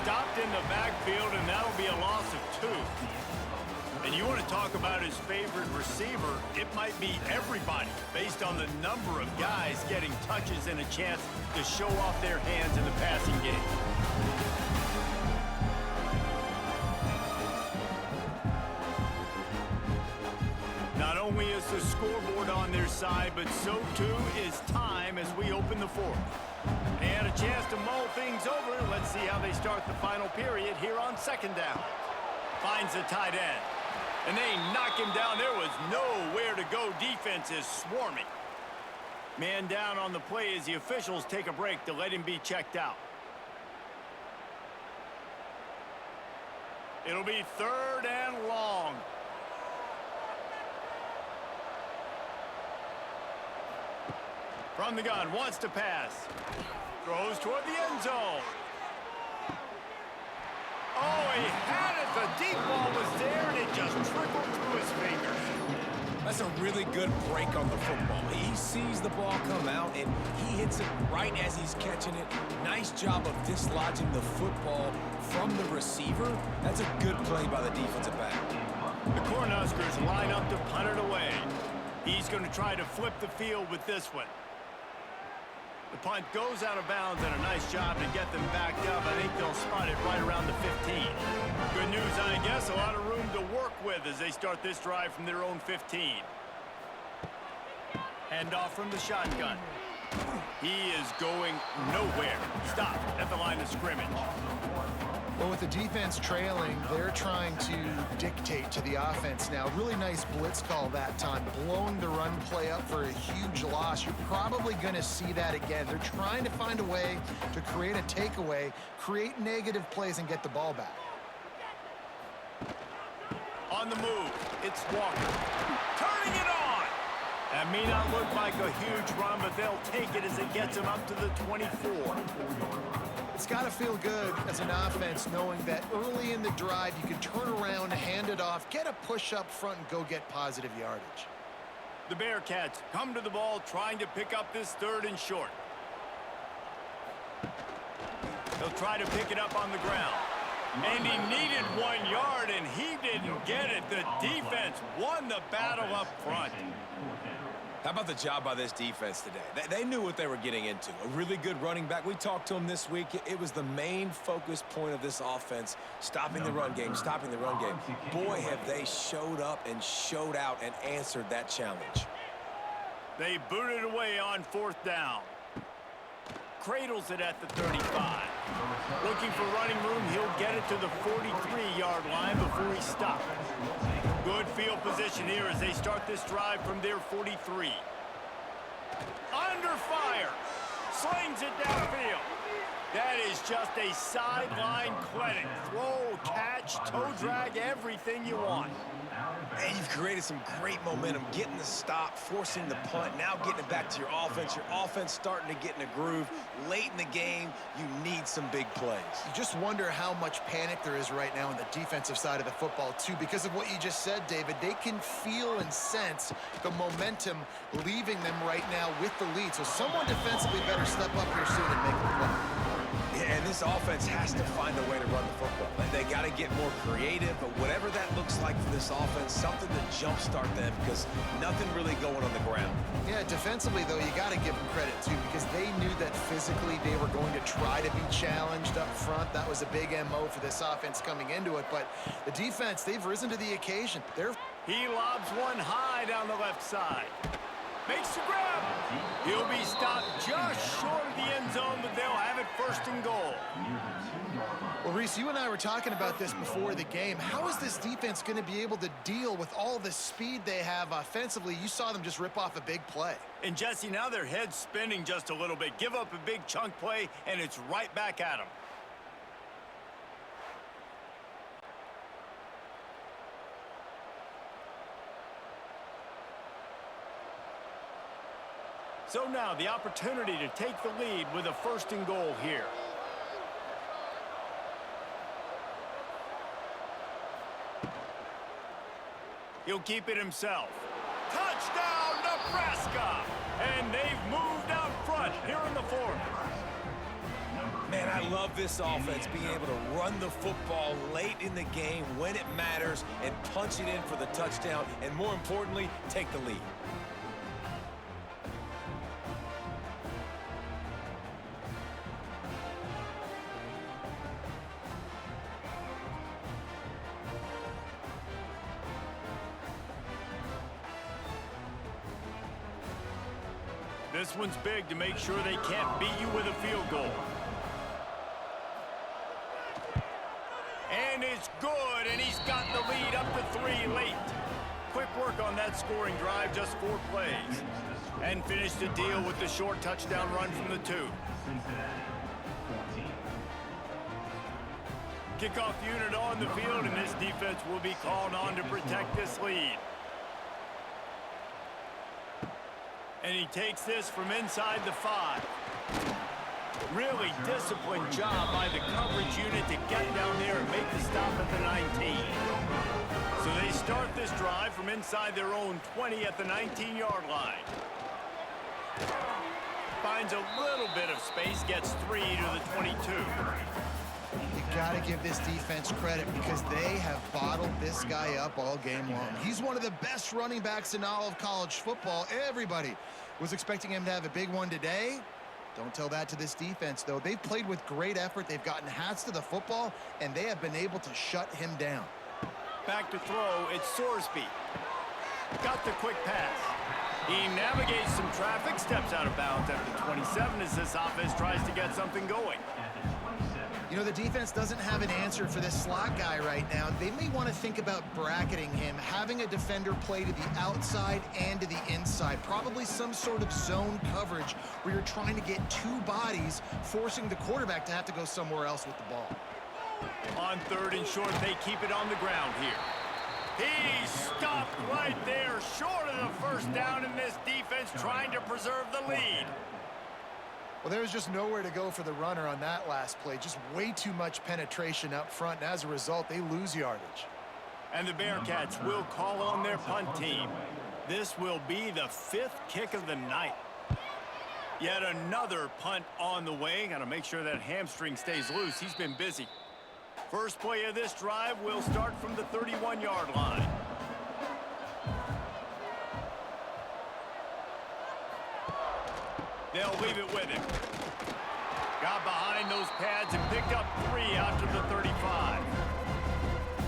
Stopped in the backfield, and that'll be a loss of 2. And you want to talk about his favorite receiver, it might be everybody, based on the number of guys getting touches and a chance to show off their hands in the passing game. Not only is the scoreboard on their side, but so too is time as we open the 4th. And a chance to mull things over. Let's see how they start the final period here on 2nd down. Finds the tight end. And they knock him down. There was nowhere to go. Defense is swarming. Man down on the play as the officials take a break to let him be checked out. It'll be 3rd and long. From the gun, wants to pass. Throws toward the end zone. Oh, he had it. The deep ball was there, and it just trickled through his fingers. That's a really good break on the football. He sees the ball come out, and he hits it right as he's catching it. Nice job of dislodging the football from the receiver. That's a good play by the defensive back. The Cornhuskers line up to punt it away. He's going to try to flip the field with this one. The punt goes out of bounds, and a nice job to get them backed up. I think they'll spot it right around the 15. Good news, I guess. A lot of room to work with as they start this drive from their own 15. Hand off from the shotgun. He is going nowhere. Stop at the line of scrimmage. Well, with the defense trailing, they're trying to dictate to the offense now. Really nice blitz call that time, blowing the run play up for a huge loss. You're probably going to see that again. They're trying to find a way to create a takeaway, create negative plays, and get the ball back. On the move, it's Walker. Turning it on! That may not look like a huge run, but they'll take it as it gets them up to the 24. It's got to feel good as an offense knowing that early in the drive you can turn around, hand it off, get a push up front, and go get positive yardage. The Bearcats come to the ball trying to pick up this 3rd and short. They'll try to pick it up on the ground. And he needed 1 yard, and he didn't get it. The defense won the battle up front. How about the job by this defense today? They knew what they were getting into. A really good running back. We talked to him this week. It was the main focus point of this offense, stopping the run game, stopping the run game. Boy, have they showed up and showed out and answered that challenge. They booted away on 4th down. Cradles it at the 35. Looking for running room, he'll get it to the 43-yard line before he stops. Good field position here as they start this drive from their 43. Under fire. Slings it downfield. That is just a sideline clinic. Throw, catch, toe drag, everything you want. And you've created some great momentum, getting the stop, forcing the punt, now getting it back to your offense. Your offense starting to get in a groove. Late in the game, you need some big plays. You just wonder how much panic there is right now on the defensive side of the football, too. Because of what you just said, David, they can feel and sense the momentum leaving them right now with the lead. So someone defensively better step up here soon and make a play. And this offense has to find a way to run the football. They got to get more creative, but whatever that looks like for this offense, something to jumpstart them because nothing really going on the ground. Yeah, defensively, though, you got to give them credit, too, because they knew that physically they were going to try to be challenged up front. That was a big MO for this offense coming into it. But the defense, they've risen to the occasion. He lobs one high down the left side. Makes the grab. He'll be stopped just short of the end zone, but they'll have it 1st and goal. Well, Reese, you and I were talking about this before the game. How is this defense going to be able to deal with all the speed they have offensively? You saw them just rip off a big play. And, Jesse, now their head's spinning just a little bit. Give up a big chunk play, and it's right back at them. So now the opportunity to take the lead with a 1st and goal here. He'll keep it himself. Touchdown, Nebraska! And they've moved out front here in the 4th. Man, I love this offense being able to run the football late in the game when it matters and punch it in for the touchdown, and more importantly, take the lead. This one's big to make sure they can't beat you with a field goal. And it's good, and he's got the lead up to 3 late. Quick work on that scoring drive, just 4 plays. And finished the deal with the short touchdown run from the 2. Kickoff unit on the field, and this defense will be called on to protect this lead. And he takes this from inside the 5. Really disciplined job by the coverage unit to get down there and make the stop at the 19. So they start this drive from inside their own 20 at the 19-yard line. Finds a little bit of space, gets 3 to the 22. You got to give this defense credit because they have bottled this guy up all game long. He's one of the best running backs in all of college football. Everybody was expecting him to have a big one today. Don't tell that to this defense, though. They've played with great effort. They've gotten hats to the football, and they have been able to shut him down. Back to throw, it's Sorsby. Got the quick pass. He navigates some traffic, steps out of bounds at the 27 as this offense tries to get something going. You know, the defense doesn't have an answer for this slot guy right now. They may want to think about bracketing him, having a defender play to the outside and to the inside. Probably some sort of zone coverage where you're trying to get 2 bodies, forcing the quarterback to have to go somewhere else with the ball. On 3rd and short, they keep it on the ground here. He stopped right there, short of the 1st down, in this defense trying to preserve the lead. Well, there was just nowhere to go for the runner on that last play. Just way too much penetration up front, and as a result, they lose yardage. And the Bearcats will call on their punt team. This will be the 5th kick of the night. Yet another punt on the way. Got to make sure that hamstring stays loose. He's been busy. First play of this drive will start from the 31-yard line. They'll leave it with him. Got behind those pads and picked up 3 out to the 35.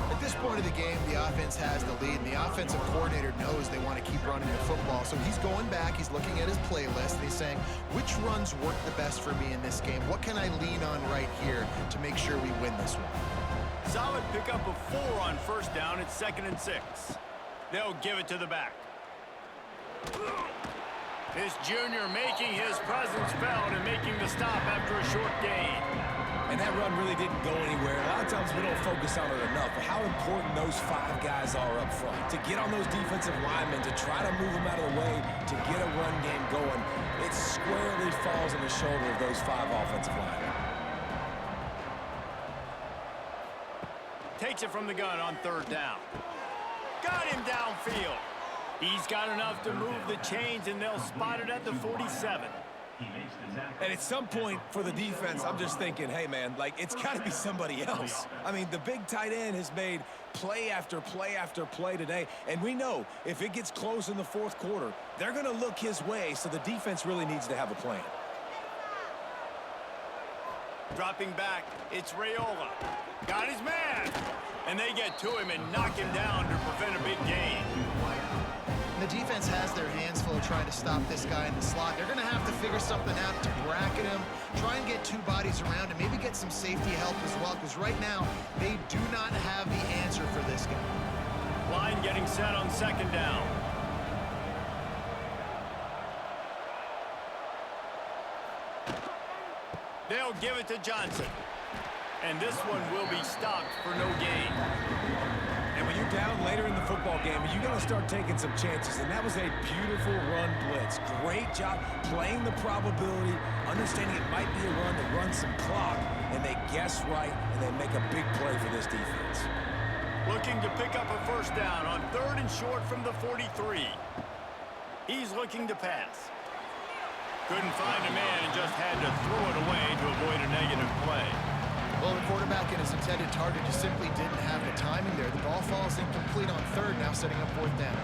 At this point of the game, the offense has the lead, and the offensive coordinator knows they want to keep running the football. So he's going back, he's looking at his playlist, and he's saying, which runs work the best for me in this game? What can I lean on right here to make sure we win this one? Solid pickup of 4 on first down. It's 2nd and 6. They'll give it to the back. This junior making his presence felt and making the stop after a short gain. And that run really didn't go anywhere. A lot of times we don't focus on it enough, but how important those 5 guys are up front. To get on those defensive linemen, to try to move them out of the way, to get a run game going, it squarely falls on the shoulder of those 5 offensive linemen. Takes it from the gun on 3rd down. Got him downfield. He's got enough to move the chains, and they'll spot it at the 47. And at some point for the defense, I'm just thinking, hey, man, like, it's got to be somebody else. I mean, the big tight end has made play after play after play today, and we know if it gets close in the 4th quarter, they're going to look his way, so the defense really needs to have a plan. Dropping back, it's Raiola. Got his man. And they get to him and knock him down to prevent a big gain. The defense has their hands full trying to stop this guy in the slot. They're going to have to figure something out to bracket him, try and get 2 bodies around, and maybe get some safety help as well, because right now they do not have the answer for this guy. Line getting set on 2nd down. They'll give it to Johnson. And this one will be stopped for no gain. And when you're down later in the football game, you got to start taking some chances. And that was a beautiful run blitz. Great job playing the probability, understanding it might be a run to run some clock, and they guess right, and they make a big play for this defense. Looking to pick up a 1st down on 3rd and short from the 43. He's looking to pass. Couldn't find a man and just had to throw it away to avoid a negative play. Well, the quarterback and his intended target just simply didn't have the timing there. The ball falls incomplete on 3rd, now setting up 4th down.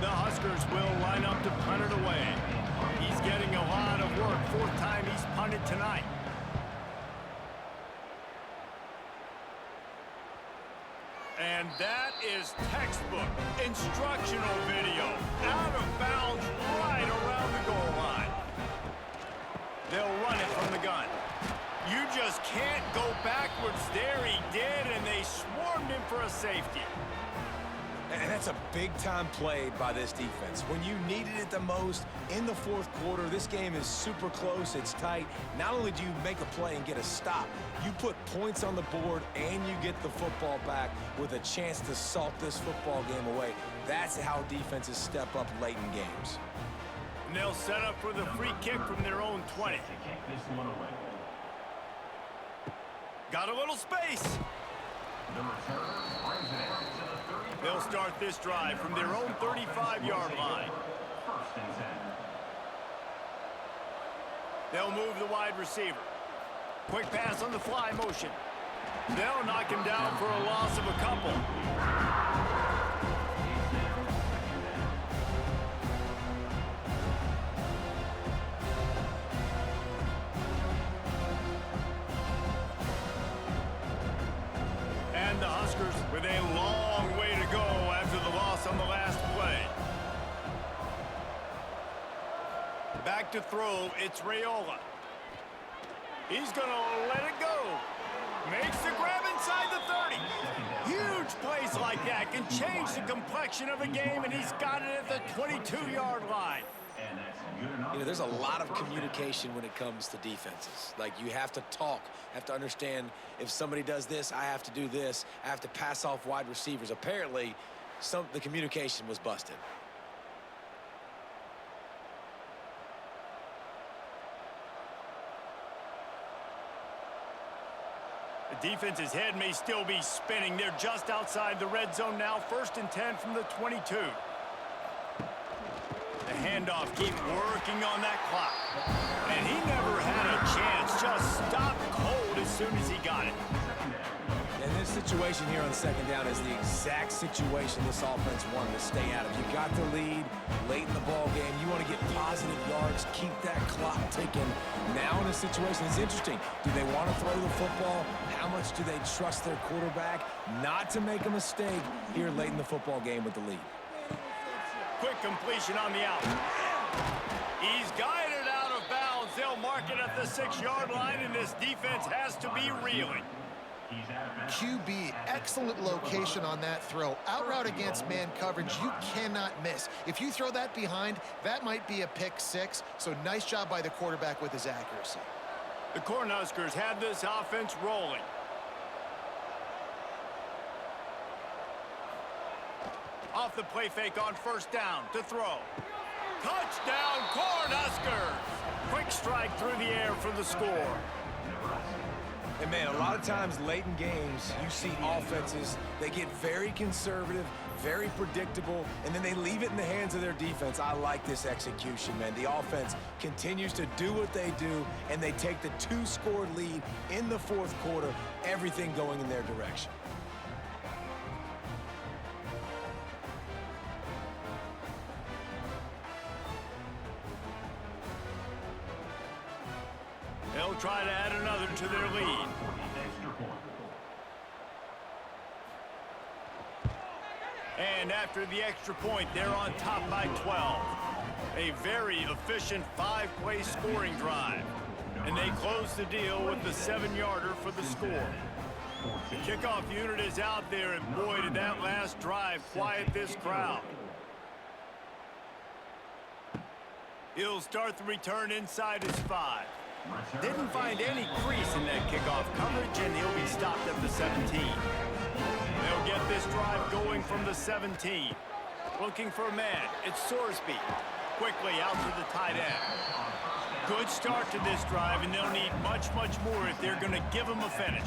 The Huskers will line up to punt it away. He's getting a lot of work. 4th time he's punted tonight. And that is textbook instructional video. Out of bounds right around the goal line. They'll run it from the gun. You just can't go backwards there. He did, and they swarmed him for a safety. And that's a big-time play by this defense. When you needed it the most in the 4th quarter, this game is super close, it's tight. Not only do you make a play and get a stop, you put points on the board and you get the football back with a chance to salt this football game away. That's how defenses step up late in games. And they'll set up for the free kick from their own 20. Got a little space. They'll start this drive from their own 35-yard line. They'll move the wide receiver. Quick pass on the fly motion. They'll knock him down for a loss of a couple. And the Huskers with a long way to go after the loss on the last play. Back to throw, it's Raiola. He's going to let it go. Makes the grab inside the 30. Huge plays like that can change the complexion of a game, and he's got it at the 22-yard line. You know, there's a lot of communication when it comes to defenses. Like, you have to talk, have to understand if somebody does this, I have to do this, I have to pass off wide receivers. Apparently, the communication was busted. The defense's head may still be spinning. They're just outside the red zone now. 1st and 10 from the 22. The handoff keeps working on that clock. And he never had a chance. Just stopped cold as soon as he got it. And this situation here on second down is the exact situation this offense wanted to stay out of. You got the lead late in the ball game. You want to get positive yards, keep that clock ticking. Now in this situation, it's interesting. Do they want to throw the football? How much do they trust their quarterback not to make a mistake here late in the football game with the lead? Quick completion on the out. He's guided out of bounds. They'll mark it at the 6-yard line, and this defense has to be reeling. QB, excellent location on that throw. Out route against man coverage, you cannot miss. If you throw that behind, that might be a pick 6. So nice job by the quarterback with his accuracy. The Cornhuskers have this offense rolling. Off the play fake on first down to throw. Touchdown, Cornhuskers! Quick strike through the air for the score. And, man, a lot of times late in games, you see offenses, they get very conservative, very predictable, and then they leave it in the hands of their defense. I like this execution, man. The offense continues to do what they do, and they take the 2-score lead in the fourth quarter, everything going in their direction. They'll try to add another to their lead. And after the extra point, they're on top by 12. A very efficient 5-play scoring drive. And they close the deal with the 7-yarder for the score. The kickoff unit is out there, and boy, did that last drive quiet this crowd. He'll start the return inside his 5. Didn't find any crease in that kickoff coverage, and he'll be stopped at the 17. They'll get this drive going from the 17. Looking for a man. It's Sorsby. Quickly out to the tight end. Good start to this drive, and they'll need much, much more if they're going to give them a finish.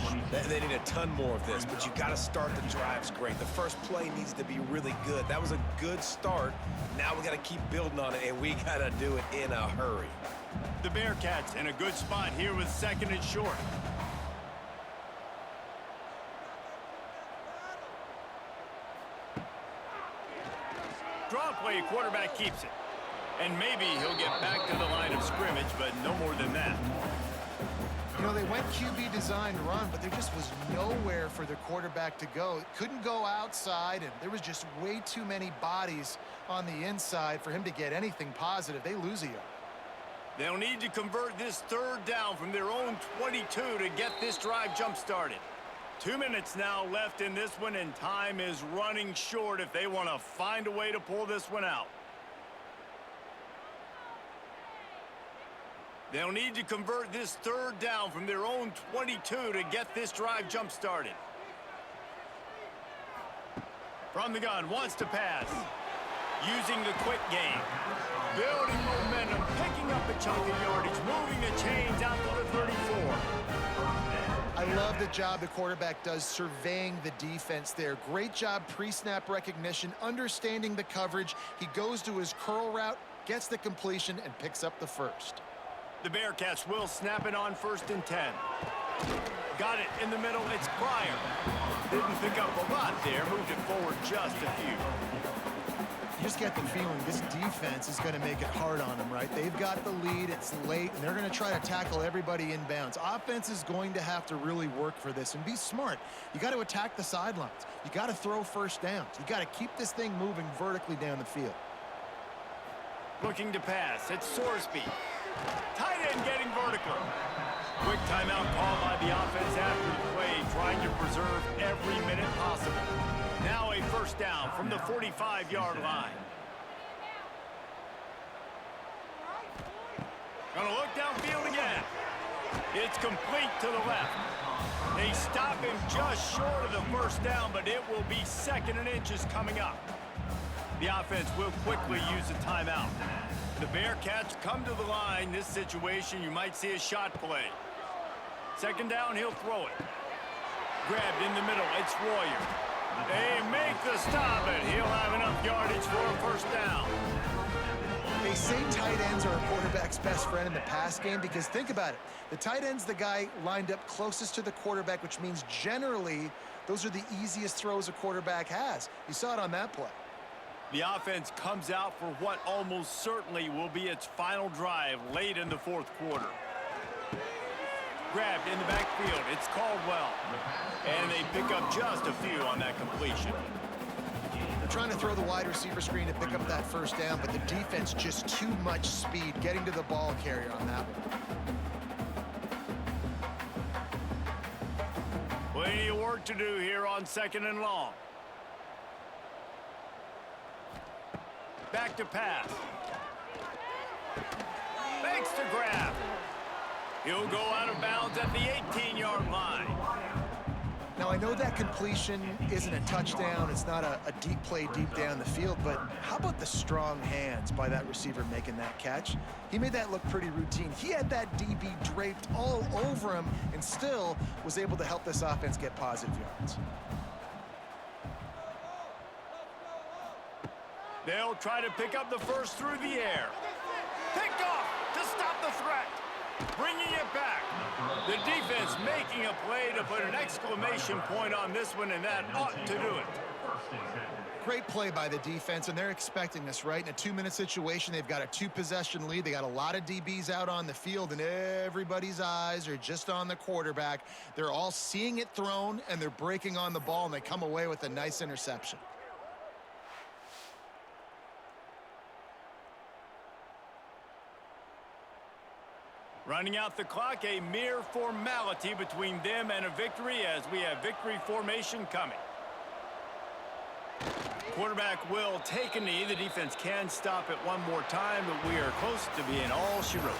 They need a ton more of this, but you got to start the drives great. The first play needs to be really good. That was a good start. Now we got to keep building on it, and we got to do it in a hurry. The Bearcats in a good spot here with 2nd and short. Draw play, quarterback keeps it. And maybe he'll get back to the line of scrimmage, but no more than that. You know, they went QB designed run, but there just was nowhere for the quarterback to go. Couldn't go outside, and there was just way too many bodies on the inside for him to get anything positive. They lose a yard. They'll need to convert this 3rd down from their own 22 to get this drive jump-started. 2 minutes now left in this one, and time is running short if they want to find a way to pull this one out. They'll need to convert this 3rd down from their own 22 to get this drive jump-started. From the gun, wants to pass. Using the quick game. Building momentum, picking up a chunk of yardage, moving the chains out to the 34. I love the job the quarterback does surveying the defense there. Great job pre-snap recognition, understanding the coverage. He goes to his curl route, gets the completion, and picks up the first. The Bearcats will snap it on 1st and 10. Got it in the middle, it's Pryor. Didn't pick up a lot there, moved it forward just a few. You just get the feeling this defense is going to make it hard on them, right? They've got the lead, it's late, and they're going to try to tackle everybody inbounds. Offense is going to have to really work for this and be smart. You got to attack the sidelines. You got to throw first downs. You got to keep this thing moving vertically down the field. Looking to pass, it's Sorsby. Tight end getting vertical. Quick timeout call by the offense after the play, trying to preserve every minute possible. Now a 1st down from the 45-yard line. Gonna look downfield again. It's complete to the left. They stop him just short of the 1st down, but it will be 2nd and inches coming up. The offense will quickly use a timeout. The Bearcats come to the line. This situation, you might see a shot play. 2nd down, he'll throw it. Grabbed in the middle, it's Royer. They make the stop, and he'll have enough yardage for a 1st down. They say tight ends are a quarterback's best friend in the pass game because think about it. The tight end's the guy lined up closest to the quarterback, which means generally those are the easiest throws a quarterback has. You saw it on that play. The offense comes out for what almost certainly will be its final drive late in the fourth quarter. Grabbed in the backfield. It's Caldwell. And they pick up just a few on that completion. They're trying to throw the wide receiver screen to pick up that first down, but the defense just too much speed getting to the ball carrier on that one. Plenty of work to do here on 2nd and long. Back to pass. Makes the grab. He'll go out of bounds at the 18-yard line. Now, I know that completion isn't a touchdown. It's not a deep play deep down the field, but how about the strong hands by that receiver making that catch? He made that look pretty routine. He had that DB draped all over him and still was able to help this offense get positive yards. They'll try to pick up the first through the air. Picked off to stop the threat. Bringing it back. The defense making a play to put an exclamation point on this one, and that ought to do it. Great play by the defense, and they're expecting this, right? In a 2-minute situation, they've got a 2-possession lead. They got a lot of DBs out on the field, and everybody's eyes are just on the quarterback. They're all seeing it thrown, and they're breaking on the ball, and they come away with a nice interception. Running out the clock, a mere formality between them and a victory as we have victory formation coming. Quarterback will take a knee. The defense can stop it one more time, but we are close to being all she wrote.